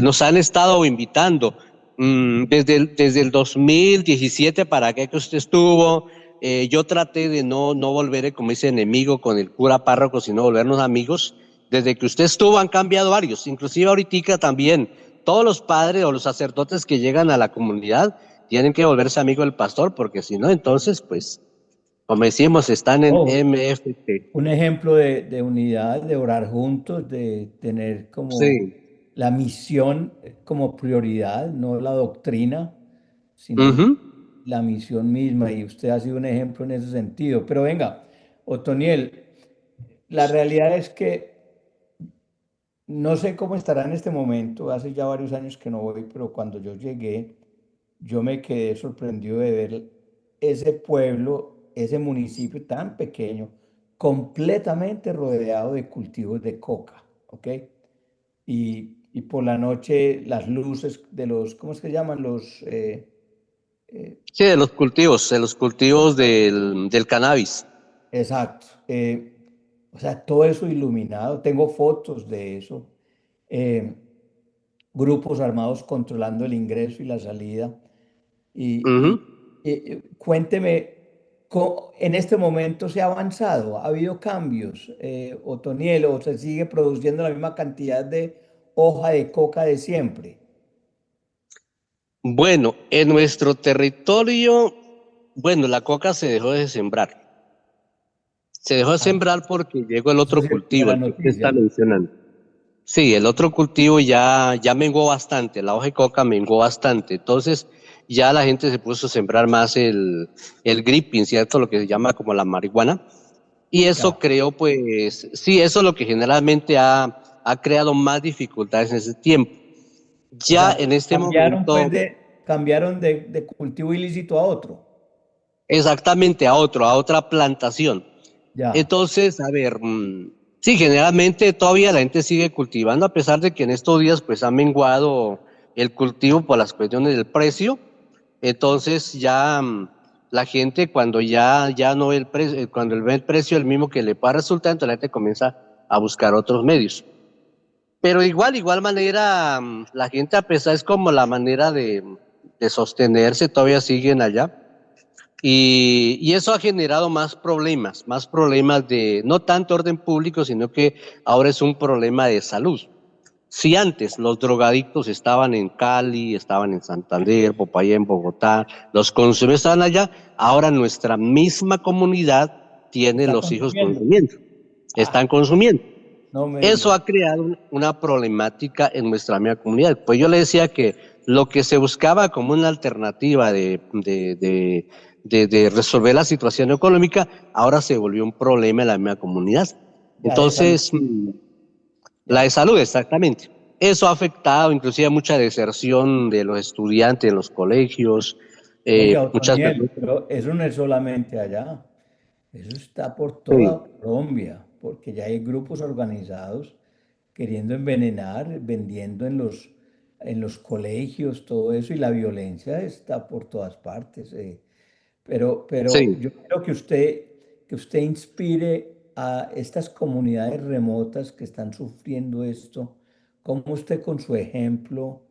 Speaker 3: nos han estado invitando. Desde el 2017 para acá que usted estuvo, yo traté de no volver, como dice, enemigo con el cura párroco, sino volvernos amigos. Desde que usted estuvo han cambiado varios, inclusive ahorita también. Todos los padres o los sacerdotes que llegan a la comunidad tienen que volverse amigos del pastor, porque si no, entonces, pues, como decimos, están en
Speaker 2: Oh,
Speaker 3: MFT.
Speaker 2: un ejemplo de unidad, de orar juntos, de tener como
Speaker 3: Sí.
Speaker 2: la misión como prioridad, no la doctrina, sino
Speaker 3: Ujú.
Speaker 2: la misión misma. Y usted ha sido un ejemplo en ese sentido. Pero venga, Otoniel, la realidad es que no sé cómo estará en este momento. Hace ya varios años que no voy, pero cuando yo llegué, yo me quedé sorprendido de ver ese pueblo, ese municipio tan pequeño, completamente rodeado de cultivos de coca, ¿ok? Y por la noche las luces de los, ¿cómo es que llaman? Eh,
Speaker 3: Sí, de los cultivos del cannabis.
Speaker 2: exacto. O sea, todo eso iluminado. Tengo fotos de eso. Eh, Grupos armados controlando el ingreso y la salida. Y,
Speaker 3: Ujú.
Speaker 2: y- Cuénteme, ¿en este momento se ha avanzado? ¿Ha habido cambios, Otoniel, o se sigue produciendo la misma cantidad de hoja de coca de siempre?
Speaker 3: Bueno, en nuestro territorio, bueno, la coca se dejó de sembrar. Se dejó de
Speaker 2: Ah,
Speaker 3: sembrar porque llegó el
Speaker 2: eso
Speaker 3: otro
Speaker 2: sí vi
Speaker 3: cultivo,
Speaker 2: la
Speaker 3: el que usted está
Speaker 2: noticia.
Speaker 3: mencionando. Sí, el otro cultivo ya menguó bastante, la hoja de coca menguó bastante. Entonces, ya la gente se puso a sembrar más el gripping, ¿cierto? Lo que se llama como la marihuana. Y eso
Speaker 2: Ya.
Speaker 3: creó, pues, sí, eso es lo que generalmente ha creado más dificultades en ese tiempo.
Speaker 2: O
Speaker 3: Ya
Speaker 2: sea,
Speaker 3: en este momento,
Speaker 2: cambiaron de cultivo ilícito a otro.
Speaker 3: exactamente a otra plantación.
Speaker 2: Ya.
Speaker 3: Entonces, a ver, sí, generalmente todavía la gente sigue cultivando, a pesar de que en estos días pues ha menguado el cultivo por las cuestiones del precio. Entonces ya la gente cuando ya no ve el precio, cuando ve el precio el mismo que le pueda resultar, entonces la gente comienza a buscar otros medios. Pero igual manera, la gente a pesar es como la manera de sostenerse, todavía siguen allá. Y eso ha generado más problemas de no tanto orden público, sino que ahora es un problema de salud. Si antes los drogadictos estaban en Cali, estaban en Santander, Popayán, en Bogotá, los consumidores estaban allá, ahora nuestra misma comunidad tiene
Speaker 2: ¿Está
Speaker 3: los hijos
Speaker 2: consumiendo?
Speaker 3: consumiendo, están
Speaker 2: Ah,
Speaker 3: consumiendo.
Speaker 2: no me
Speaker 3: Eso
Speaker 2: diga.
Speaker 3: ha creado una problemática en nuestra misma comunidad. Pues yo le decía que lo que se buscaba como una alternativa de resolver la situación económica, ahora se volvió un problema en la misma comunidad.
Speaker 2: Ya de salud.
Speaker 3: Entonces, la de
Speaker 2: Ya.
Speaker 3: salud, exactamente. Eso ha afectado inclusive a mucha deserción de los estudiantes en los colegios,
Speaker 2: Oiga,
Speaker 3: muchas
Speaker 2: Otoniel,
Speaker 3: personas.
Speaker 2: pero eso no es solamente allá. Eso está por
Speaker 3: Sí,
Speaker 2: toda Colombia, porque ya hay grupos organizados queriendo envenenar, vendiendo en los colegios, todo eso, y la violencia está por todas partes. Pero
Speaker 3: sí,
Speaker 2: yo quiero que usted inspire a estas comunidades remotas que están sufriendo esto, como usted con su ejemplo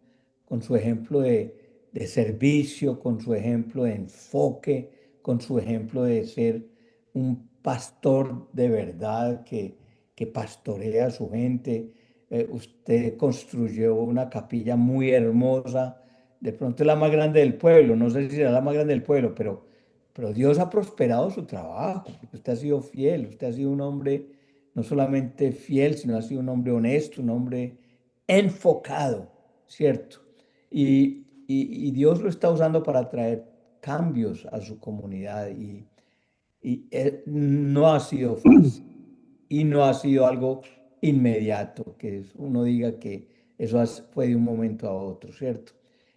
Speaker 2: de servicio, con su ejemplo de enfoque, con su ejemplo de ser un pastor de verdad que pastorea a su gente. Usted construyó una capilla muy hermosa, de pronto es la más grande del pueblo, no sé si será la más grande del pueblo, pero Dios ha prosperado su trabajo, porque usted ha sido fiel, usted ha sido un hombre no solamente fiel, sino ha sido un hombre honesto, un hombre enfocado, ¿cierto? Y Dios lo está usando para traer cambios a su comunidad no ha sido fácil y no ha sido algo inmediato, uno diga que eso fue de un momento a otro, ¿cierto?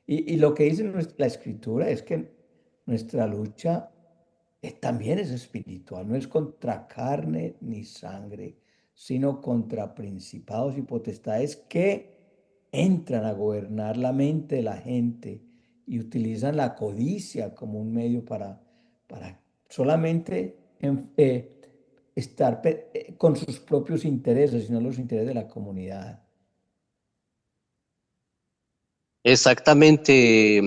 Speaker 2: Y lo que dice la escritura es que nuestra lucha también es espiritual, no es contra carne ni sangre, sino contra principados y potestades que entran a gobernar la mente de la gente y utilizan la codicia como un medio para solamente estar con sus propios intereses, sino los intereses de la comunidad.
Speaker 3: Exactamente.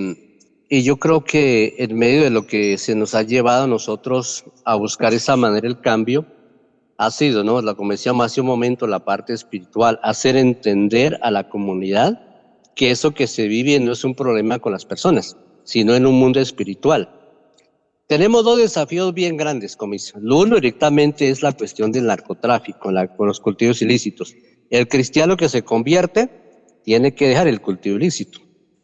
Speaker 3: Y yo creo que en medio de lo que se nos ha llevado a nosotros a buscar esa manera el cambio, ha sido, ¿no? Como decíamos hace un momento, la parte espiritual, hacer entender a la comunidad que eso que se vive no es un problema con las personas, sino en un mundo espiritual. Tenemos dos desafíos bien grandes, comisión. Lo uno directamente es la cuestión del narcotráfico, con los cultivos ilícitos. El cristiano que se convierte tiene que dejar el cultivo ilícito.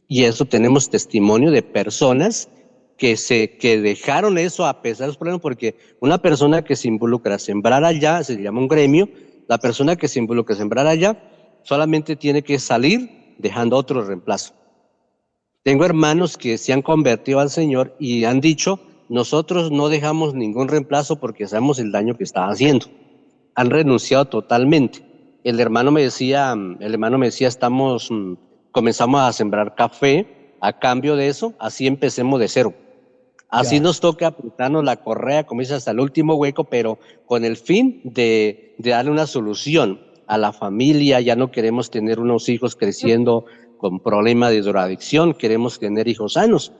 Speaker 3: Y eso tenemos testimonio de personas que dejaron eso a pesar de los problemas, porque una persona que se involucra a sembrar allá, se llama un gremio, la persona que se involucra a sembrar allá solamente tiene que salir dejando otro reemplazo. Tengo hermanos que se han convertido al Señor y han dicho, nosotros no dejamos ningún reemplazo porque sabemos el daño que está haciendo. Han renunciado totalmente. El hermano me decía, comenzamos a sembrar café, a cambio de eso, así empecemos de cero. Así
Speaker 2: Ya,
Speaker 3: nos toca apretarnos la correa, como dice, hasta el último hueco, pero con el fin de darle una solución a la familia. Ya no queremos tener unos hijos creciendo con problemas de drogadicción, queremos tener hijos sanos.
Speaker 2: sí,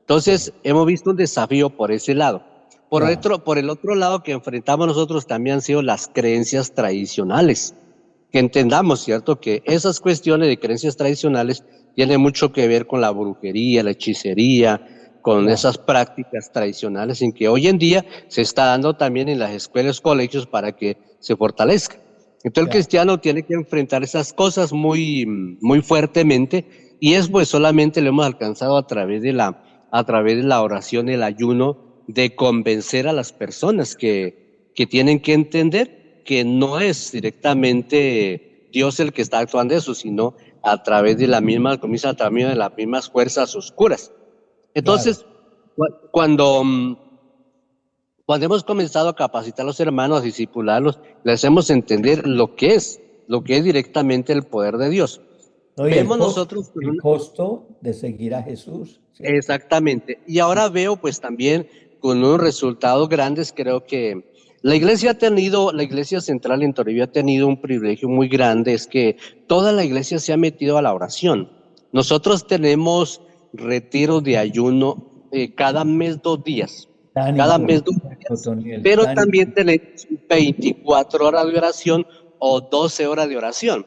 Speaker 3: Entonces, hemos visto un desafío por ese lado.
Speaker 2: ya,
Speaker 3: Por el otro lado que enfrentamos nosotros también han sido las creencias tradicionales. Que entendamos, ¿cierto? Que esas cuestiones de creencias tradicionales tienen mucho que ver con la brujería, la hechicería, con
Speaker 2: ya,
Speaker 3: esas prácticas tradicionales en que hoy en día se está dando también en las escuelas, colegios para que se fortalezca. Entonces el
Speaker 2: ya,
Speaker 3: cristiano tiene que enfrentar esas cosas muy fuertemente y es pues solamente lo hemos alcanzado a través de la oración, el ayuno, de convencer a las personas que tienen que entender que no es directamente Dios el que está actuando eso, sino a través de la misma, comienza a través de las mismas fuerzas oscuras.
Speaker 2: claro.
Speaker 3: Entonces, cuando, cuando hemos comenzado a capacitar a los hermanos, a discipularlos, les hacemos entender lo que es directamente el poder de Dios.
Speaker 2: No, y
Speaker 3: Vemos nosotros
Speaker 2: el costo de seguir a Jesús, ¿cierto?
Speaker 3: exactamente. Y ahora veo pues también con unos resultados grandes, creo que la iglesia central en Toribio ha tenido un privilegio muy grande, es que toda la iglesia se ha metido a la oración. Nosotros tenemos retiros de ayuno cada mes 2 días,
Speaker 2: Tan
Speaker 3: cada mes dos
Speaker 2: importante,
Speaker 3: días,
Speaker 2: Otoniel,
Speaker 3: pero
Speaker 2: tan
Speaker 3: también tenemos 24 horas de oración o 12 horas de oración.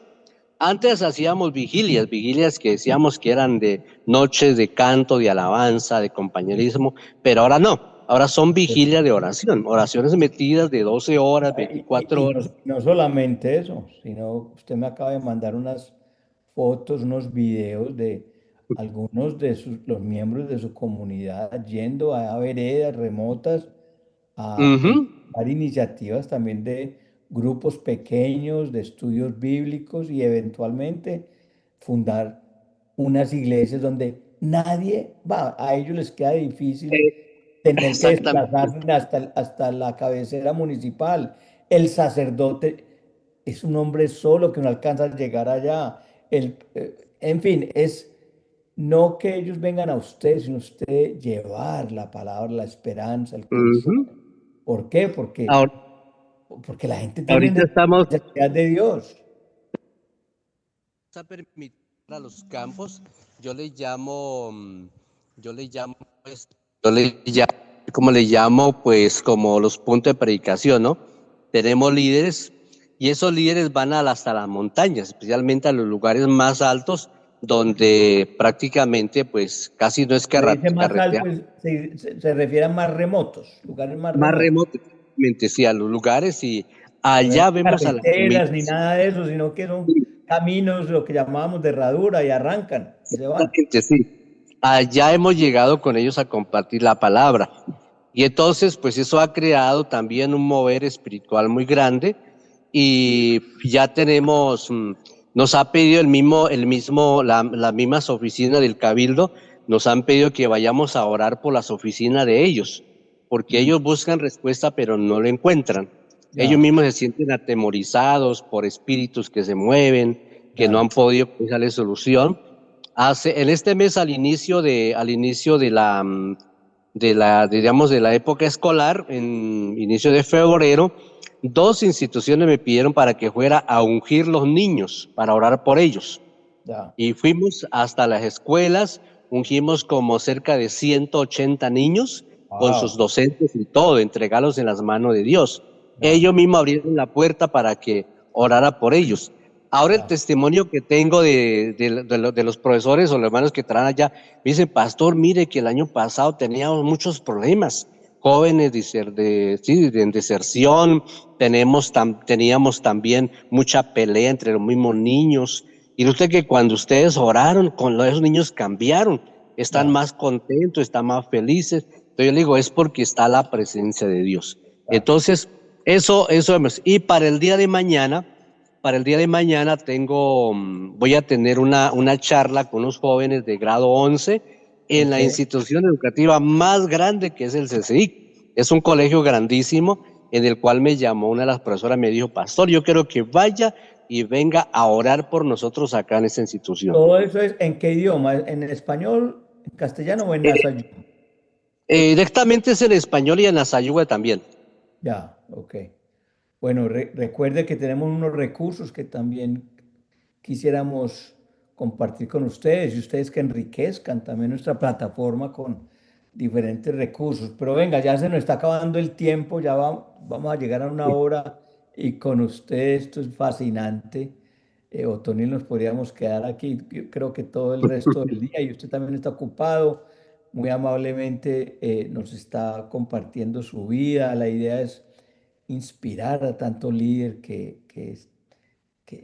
Speaker 3: Antes hacíamos vigilias que decíamos que eran de noches de canto, de alabanza, de compañerismo, pero ahora no. Ahora son vigilias de oración, oraciones metidas de 12 horas,
Speaker 2: y
Speaker 3: 24
Speaker 2: no,
Speaker 3: horas.
Speaker 2: no solamente eso, sino usted me acaba de mandar unas fotos, unos videos de algunos de los miembros de su comunidad yendo a veredas remotas a
Speaker 3: Ujú.
Speaker 2: empezar iniciativas también de grupos pequeños, de estudios bíblicos y eventualmente fundar unas iglesias donde nadie va. A ellos les queda difícil tener que
Speaker 3: Exactamente.
Speaker 2: desplazarse hasta la cabecera municipal. El sacerdote es un hombre solo que no alcanza a llegar allá. En fin, es no que ellos vengan a usted, sino usted llevar la palabra, la esperanza, el
Speaker 3: Ujú.
Speaker 2: consuelo. ¿Por qué? Porque,
Speaker 3: Ahor-
Speaker 2: porque la gente tiene
Speaker 3: Ahorita estamos
Speaker 2: necesidad de Dios.
Speaker 3: a permitir a los campos, yo le llamo, yo le llamo, pues, yo le llamo, como le llamo, pues, como los puntos de predicación, ¿no? Tenemos líderes y esos líderes van hasta las montañas, especialmente a los lugares más altos, donde prácticamente, pues, casi no es
Speaker 2: Cuando dice más
Speaker 3: carretera,
Speaker 2: alto, se refiere a más remotos, lugares más
Speaker 3: más
Speaker 2: remotos.
Speaker 3: remoto, sí, a los lugares y
Speaker 2: No es
Speaker 3: allá vemos a las
Speaker 2: carreteras ni
Speaker 3: familias.
Speaker 2: nada de eso, sino que son caminos, lo que llamamos de herradura, y arrancan y se van.
Speaker 3: Exactamente, sí. Allá hemos llegado con ellos a compartir la palabra. Y entonces, pues eso ha creado también un mover espiritual muy grande y ya tenemos, nos ha pedido las mismas oficinas del Cabildo, nos han pedido que vayamos a orar por las oficinas de ellos, porque
Speaker 2: Mm,
Speaker 3: ellos buscan respuesta pero no lo encuentran. Ellos
Speaker 2: ya,
Speaker 3: mismos se sienten atemorizados por espíritus que se mueven, que no
Speaker 2: ya,
Speaker 3: han podido darle solución. En este mes, al inicio de digamos, de la época escolar, en inicio de febrero, dos instituciones me pidieron para que fuera a ungir los niños, para orar por ellos.
Speaker 2: Ya.
Speaker 3: Y fuimos hasta las escuelas, ungimos como cerca de 180 niños con sus
Speaker 2: Wow.
Speaker 3: docentes y todo, entregarlos en las manos de Dios.
Speaker 2: Ya,
Speaker 3: Ellos mismos abrieron la puerta para que orara por ellos. Ahora el
Speaker 2: ya.
Speaker 3: testimonio que tengo de los profesores o los hermanos que traen allá, me dicen, pastor, mire que el año pasado teníamos muchos problemas, jóvenes de deserción, teníamos también mucha pelea entre los mismos niños. Y usted que cuando ustedes oraron, con esos niños cambiaron, están
Speaker 2: Ya,
Speaker 3: más contentos, están más felices. Entonces yo le digo, es porque está la presencia de Dios.
Speaker 2: ya.
Speaker 3: Entonces, eso hemos. Y para el día de mañana voy a tener una charla con unos jóvenes de grado 11 en
Speaker 2: Ok.
Speaker 3: la institución educativa más grande que es el CCI. Es un colegio grandísimo en el cual me llamó una de las profesoras, me dijo, pastor, yo quiero que vaya y venga a orar por nosotros acá en esta institución.
Speaker 2: ¿Todo eso es en qué idioma? ¿En español, en castellano o en
Speaker 3: Eh,
Speaker 2: Nasayú?
Speaker 3: Directamente es en español y en Azayúa también.
Speaker 2: Ya, ok. Bueno, recuerde que tenemos unos recursos que también quisiéramos compartir con ustedes y ustedes que enriquezcan también nuestra plataforma con diferentes recursos. Pero venga, ya se nos está acabando el tiempo, ya vamos a llegar a una hora y con ustedes esto es fascinante. Otonil, nos podríamos quedar aquí, yo creo que todo el resto del día y usted también está ocupado. Muy amablemente nos está compartiendo su vida. La idea es inspirar a tanto líder que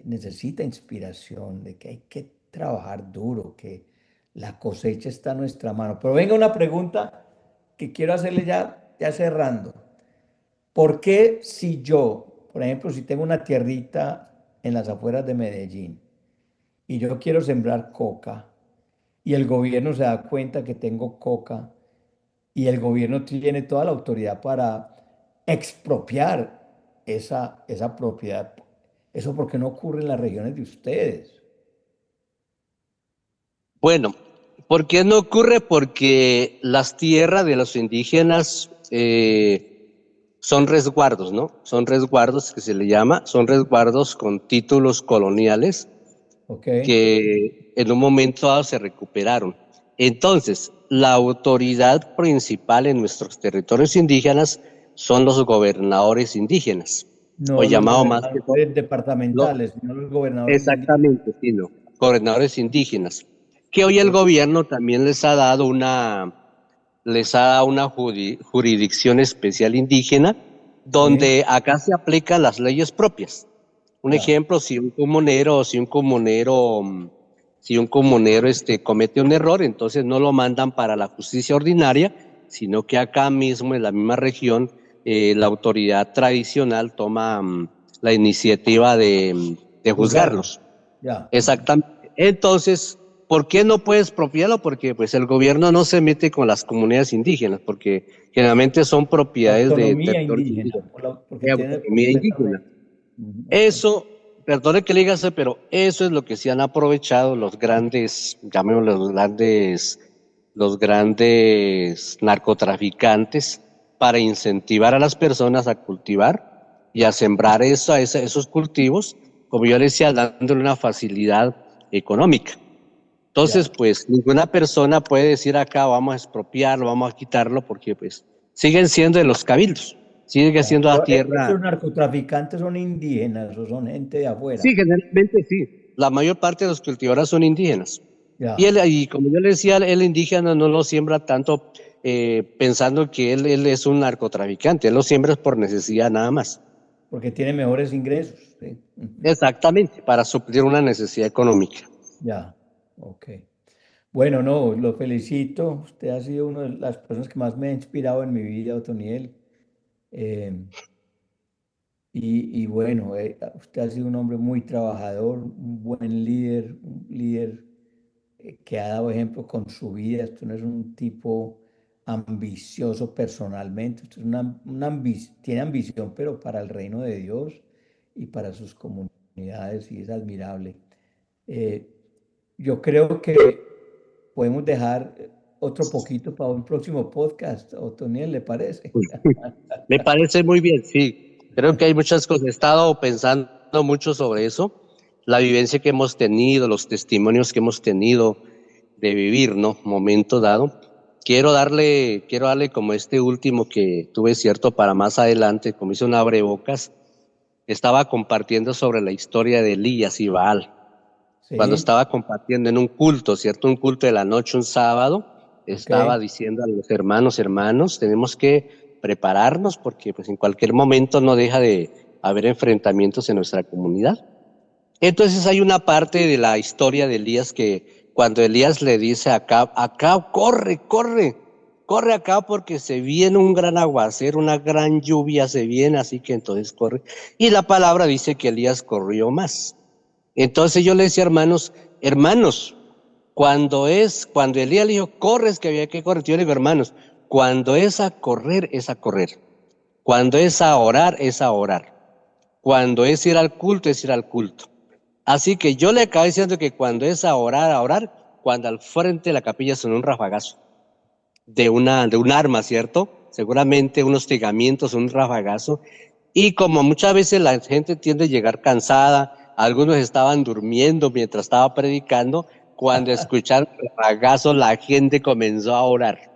Speaker 2: necesita inspiración, de que hay que trabajar duro, que la cosecha está en nuestra mano. Pero venga una pregunta que quiero hacerle ya cerrando. ¿Por qué si yo, por ejemplo, si tengo una tierrita en las afueras de Medellín y yo quiero sembrar coca y el gobierno se da cuenta que tengo coca y el gobierno tiene toda la autoridad para expropiar esa propiedad? ¿Eso por qué no ocurre en las regiones de ustedes?
Speaker 3: Bueno, ¿por qué no ocurre? Porque las tierras de los indígenas son resguardos, ¿no? Son resguardos que se le llama, son resguardos con títulos coloniales
Speaker 2: ¿Ok?
Speaker 3: que en un momento dado se recuperaron. Entonces, la autoridad principal en nuestros territorios indígenas son los gobernadores indígenas, o
Speaker 2: No los
Speaker 3: llamado más que todo,
Speaker 2: gobernadores departamentales, sino los gobernadores indígenas.
Speaker 3: exactamente, sí, no, gobernadores indígenas, que hoy el gobierno también les ha dado una jurisdicción especial indígena,
Speaker 2: Sí,
Speaker 3: donde acá se aplican las leyes propias. Un
Speaker 2: ya,
Speaker 3: ejemplo, si un comunero comete un error, entonces no lo mandan para la justicia ordinaria, sino que acá mismo en la misma región la autoridad tradicional toma la iniciativa de
Speaker 2: juzgarlo.
Speaker 3: juzgarlos.
Speaker 2: Ya.
Speaker 3: Exactamente. Entonces, ¿por qué no puedes expropiarlo? Porque pues el gobierno no se mete con las comunidades indígenas, porque generalmente son propiedades de
Speaker 2: Autonomía
Speaker 3: territorios
Speaker 2: indígena,
Speaker 3: indígenas,
Speaker 2: porque
Speaker 3: de
Speaker 2: tiene
Speaker 3: autonomía indígena.
Speaker 2: completamente. Ujú,
Speaker 3: Eso, perdone que le diga eso, pero eso es lo que se han aprovechado los grandes, llamémoslo los grandes narcotraficantes para incentivar a las personas a cultivar y a sembrar esos cultivos, como yo le decía, dándole una facilidad económica. Entonces,
Speaker 2: ya.
Speaker 3: pues ninguna persona puede decir acá vamos a expropiarlo, vamos a quitarlo, porque pues siguen siendo de los cabildos, sigue
Speaker 2: Ya.
Speaker 3: siendo la
Speaker 2: Pero
Speaker 3: tierra.
Speaker 2: esos narcotraficantes son indígenas o son gente de
Speaker 3: Sí,
Speaker 2: afuera.
Speaker 3: generalmente sí. La mayor parte de los cultivadores son indígenas.
Speaker 2: Ya.
Speaker 3: Y como yo le decía, el indígena no lo siembra tanto pensando que él es un narcotraficante, él lo siembra por necesidad nada más.
Speaker 2: Porque tiene mejores ingresos. Sí. Ujú.
Speaker 3: Exactamente, para suplir una necesidad económica.
Speaker 2: Ya. Ok. Bueno, no, lo felicito. Usted ha sido una de las personas que más me ha inspirado en mi vida, Otoniel. Eh, y bueno, usted ha sido un hombre muy trabajador, un buen líder, un líder que ha dado ejemplo con su vida. Usted no es un tipo ambicioso personalmente, usted es tiene ambición, pero para el reino de Dios y para sus comunidades, y es admirable. Eh, yo creo que podemos dejar otro poquito para un próximo podcast, Otoniel, ¿le parece?
Speaker 3: Me parece muy bien, sí. Creo que hay muchas cosas. He estado pensando mucho sobre eso, la vivencia que hemos tenido, los testimonios que hemos tenido de vivir, ¿no? Momento dado. Quiero darle como este último que tuve, cierto, para más adelante, como hice un abrebocas, estaba compartiendo sobre la historia de Elías y Baal. Cuando
Speaker 2: Sí,
Speaker 3: estaba compartiendo en un culto, ¿cierto? Un culto de la noche, un sábado,
Speaker 2: ok.
Speaker 3: estaba diciendo a los hermanos, tenemos que prepararnos porque pues en cualquier momento no deja de haber enfrentamientos en nuestra comunidad. Entonces hay una parte de la historia de Elías que cuando Elías le dice a Acab, corre acá porque se viene un gran aguacero, una gran lluvia se viene, así que entonces corre. Y la palabra dice que Elías corrió más. Entonces yo le decía, hermanos, cuando Elías le dijo, corres, que había que correr, yo le digo, hermanos, cuando es a correr, es a correr. Cuando es a orar, es a orar. Cuando es ir al culto, es ir al culto. Así que yo le acabo diciendo que cuando es a orar, cuando al frente de la capilla sonó un rafagazo de un arma, ¿cierto? Seguramente un hostigamiento, un rafagazo. Y como muchas veces la gente tiende a llegar cansada, algunos estaban durmiendo mientras estaba predicando, cuando escucharon el rafagazo, la gente comenzó a orar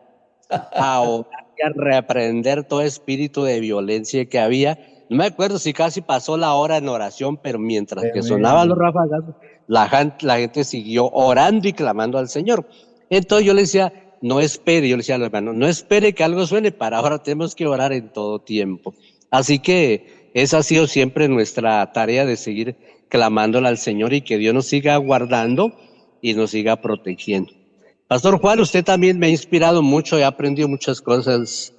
Speaker 3: y a reprender todo espíritu de violencia que había. No me acuerdo si casi pasó la hora en oración, pero mientras que sonaban los
Speaker 2: Tremendo.
Speaker 3: ráfagas, la gente siguió orando y clamando al Señor. Entonces yo le decía, no espere, yo le decía al hermano, no espere que algo suene, para ahora tenemos que orar en todo tiempo. Así que esa ha sido siempre nuestra tarea de seguir clamándole al Señor y que Dios nos siga guardando y nos siga protegiendo. Pastor Juan, usted también me ha inspirado mucho, he aprendido muchas cosas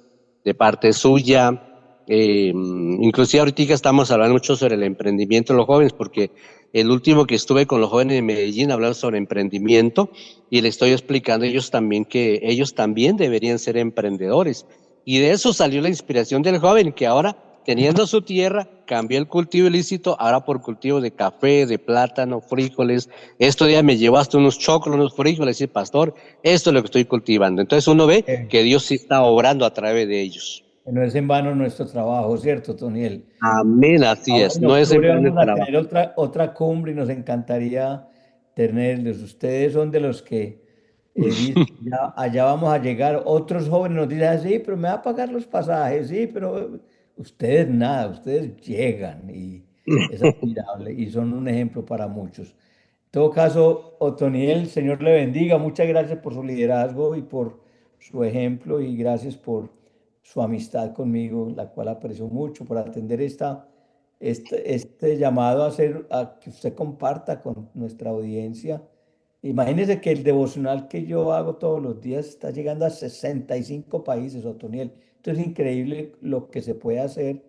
Speaker 3: de parte suya. Inclusive ahorita estamos hablando mucho sobre el emprendimiento de los jóvenes, porque el último que estuve con los jóvenes de Medellín hablando sobre emprendimiento y le estoy explicando a ellos también que ellos también deberían ser emprendedores. Y de eso salió la inspiración del joven que ahora, teniendo su tierra, cambió el cultivo ilícito ahora por cultivo de café, de plátano, frijoles. Estos días me llevó hasta unos choclos, unos frijoles, y pastor, esto es lo que estoy cultivando. Entonces uno ve que Dios sí está obrando a través de ellos.
Speaker 2: Que no es en vano nuestro trabajo, ¿cierto, Toniel?
Speaker 3: Amén, así
Speaker 2: Ahora
Speaker 3: es.
Speaker 2: en
Speaker 3: No es en
Speaker 2: octubre
Speaker 3: vano el
Speaker 2: vamos a
Speaker 3: trabajo.
Speaker 2: tener otra cumbre y nos encantaría tenerlos. Ustedes son de los que dicen, allá vamos a llegar. Otros jóvenes nos dicen, "Ah, sí, pero me va a pagar los pasajes, sí, pero ustedes nada, ustedes llegan y es admirable y son un ejemplo para muchos. En todo caso, Otoniel, el Señor le bendiga. Muchas gracias por su liderazgo y por su ejemplo y gracias por su amistad conmigo, la cual aprecio mucho, por atender este llamado a que usted comparta con nuestra audiencia. Imagínese que el devocional que yo hago todos los días está llegando a 65 países, Otoniel. Entonces es increíble lo que se puede hacer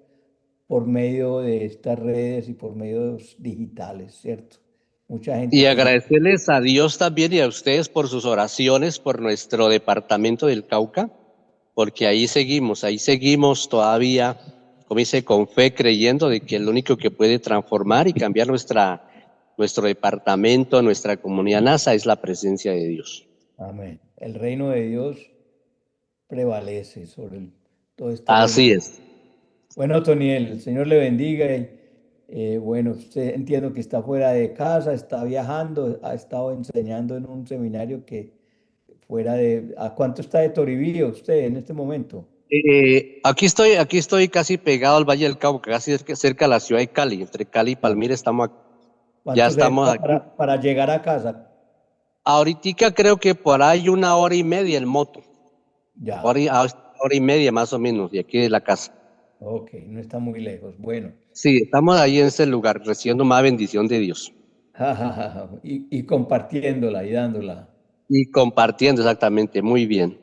Speaker 2: por medio de estas redes y por medios digitales, ¿cierto? Mucha gente
Speaker 3: Y
Speaker 2: tiene...
Speaker 3: agradecerles a Dios también y a ustedes por sus oraciones por nuestro departamento del Cauca, porque ahí seguimos todavía, como dice, con fe, creyendo de que el único que puede transformar y cambiar nuestro departamento, nuestra comunidad NASA es la presencia de Dios.
Speaker 2: Amén. El reino de Dios prevalece sobre todo este reino.
Speaker 3: Así es.
Speaker 2: Bueno, Toniel, el Señor le bendiga. Y, bueno, usted entiendo que está fuera de casa, está viajando, ha estado enseñando en un seminario que fuera de... ¿A cuánto está de Toribío usted en este momento?
Speaker 3: Aquí estoy casi pegado al Valle del Cauca, casi cerca de la ciudad de Cali, entre Cali y
Speaker 2: Ah,
Speaker 3: Palmira ya
Speaker 2: ¿cuánto se
Speaker 3: estamos
Speaker 2: demora
Speaker 3: aquí.
Speaker 2: para llegar a casa?
Speaker 3: Ahorita creo que por ahí 1 hora y media en moto,
Speaker 2: Ya,
Speaker 3: hora y media más o menos, de aquí de la casa.
Speaker 2: ok, no está muy lejos. Bueno,
Speaker 3: Sí, estamos ahí en ese lugar, recibiendo más bendición de Dios.
Speaker 2: y compartiéndola y dándola.
Speaker 3: Y compartiendo exactamente, muy bien.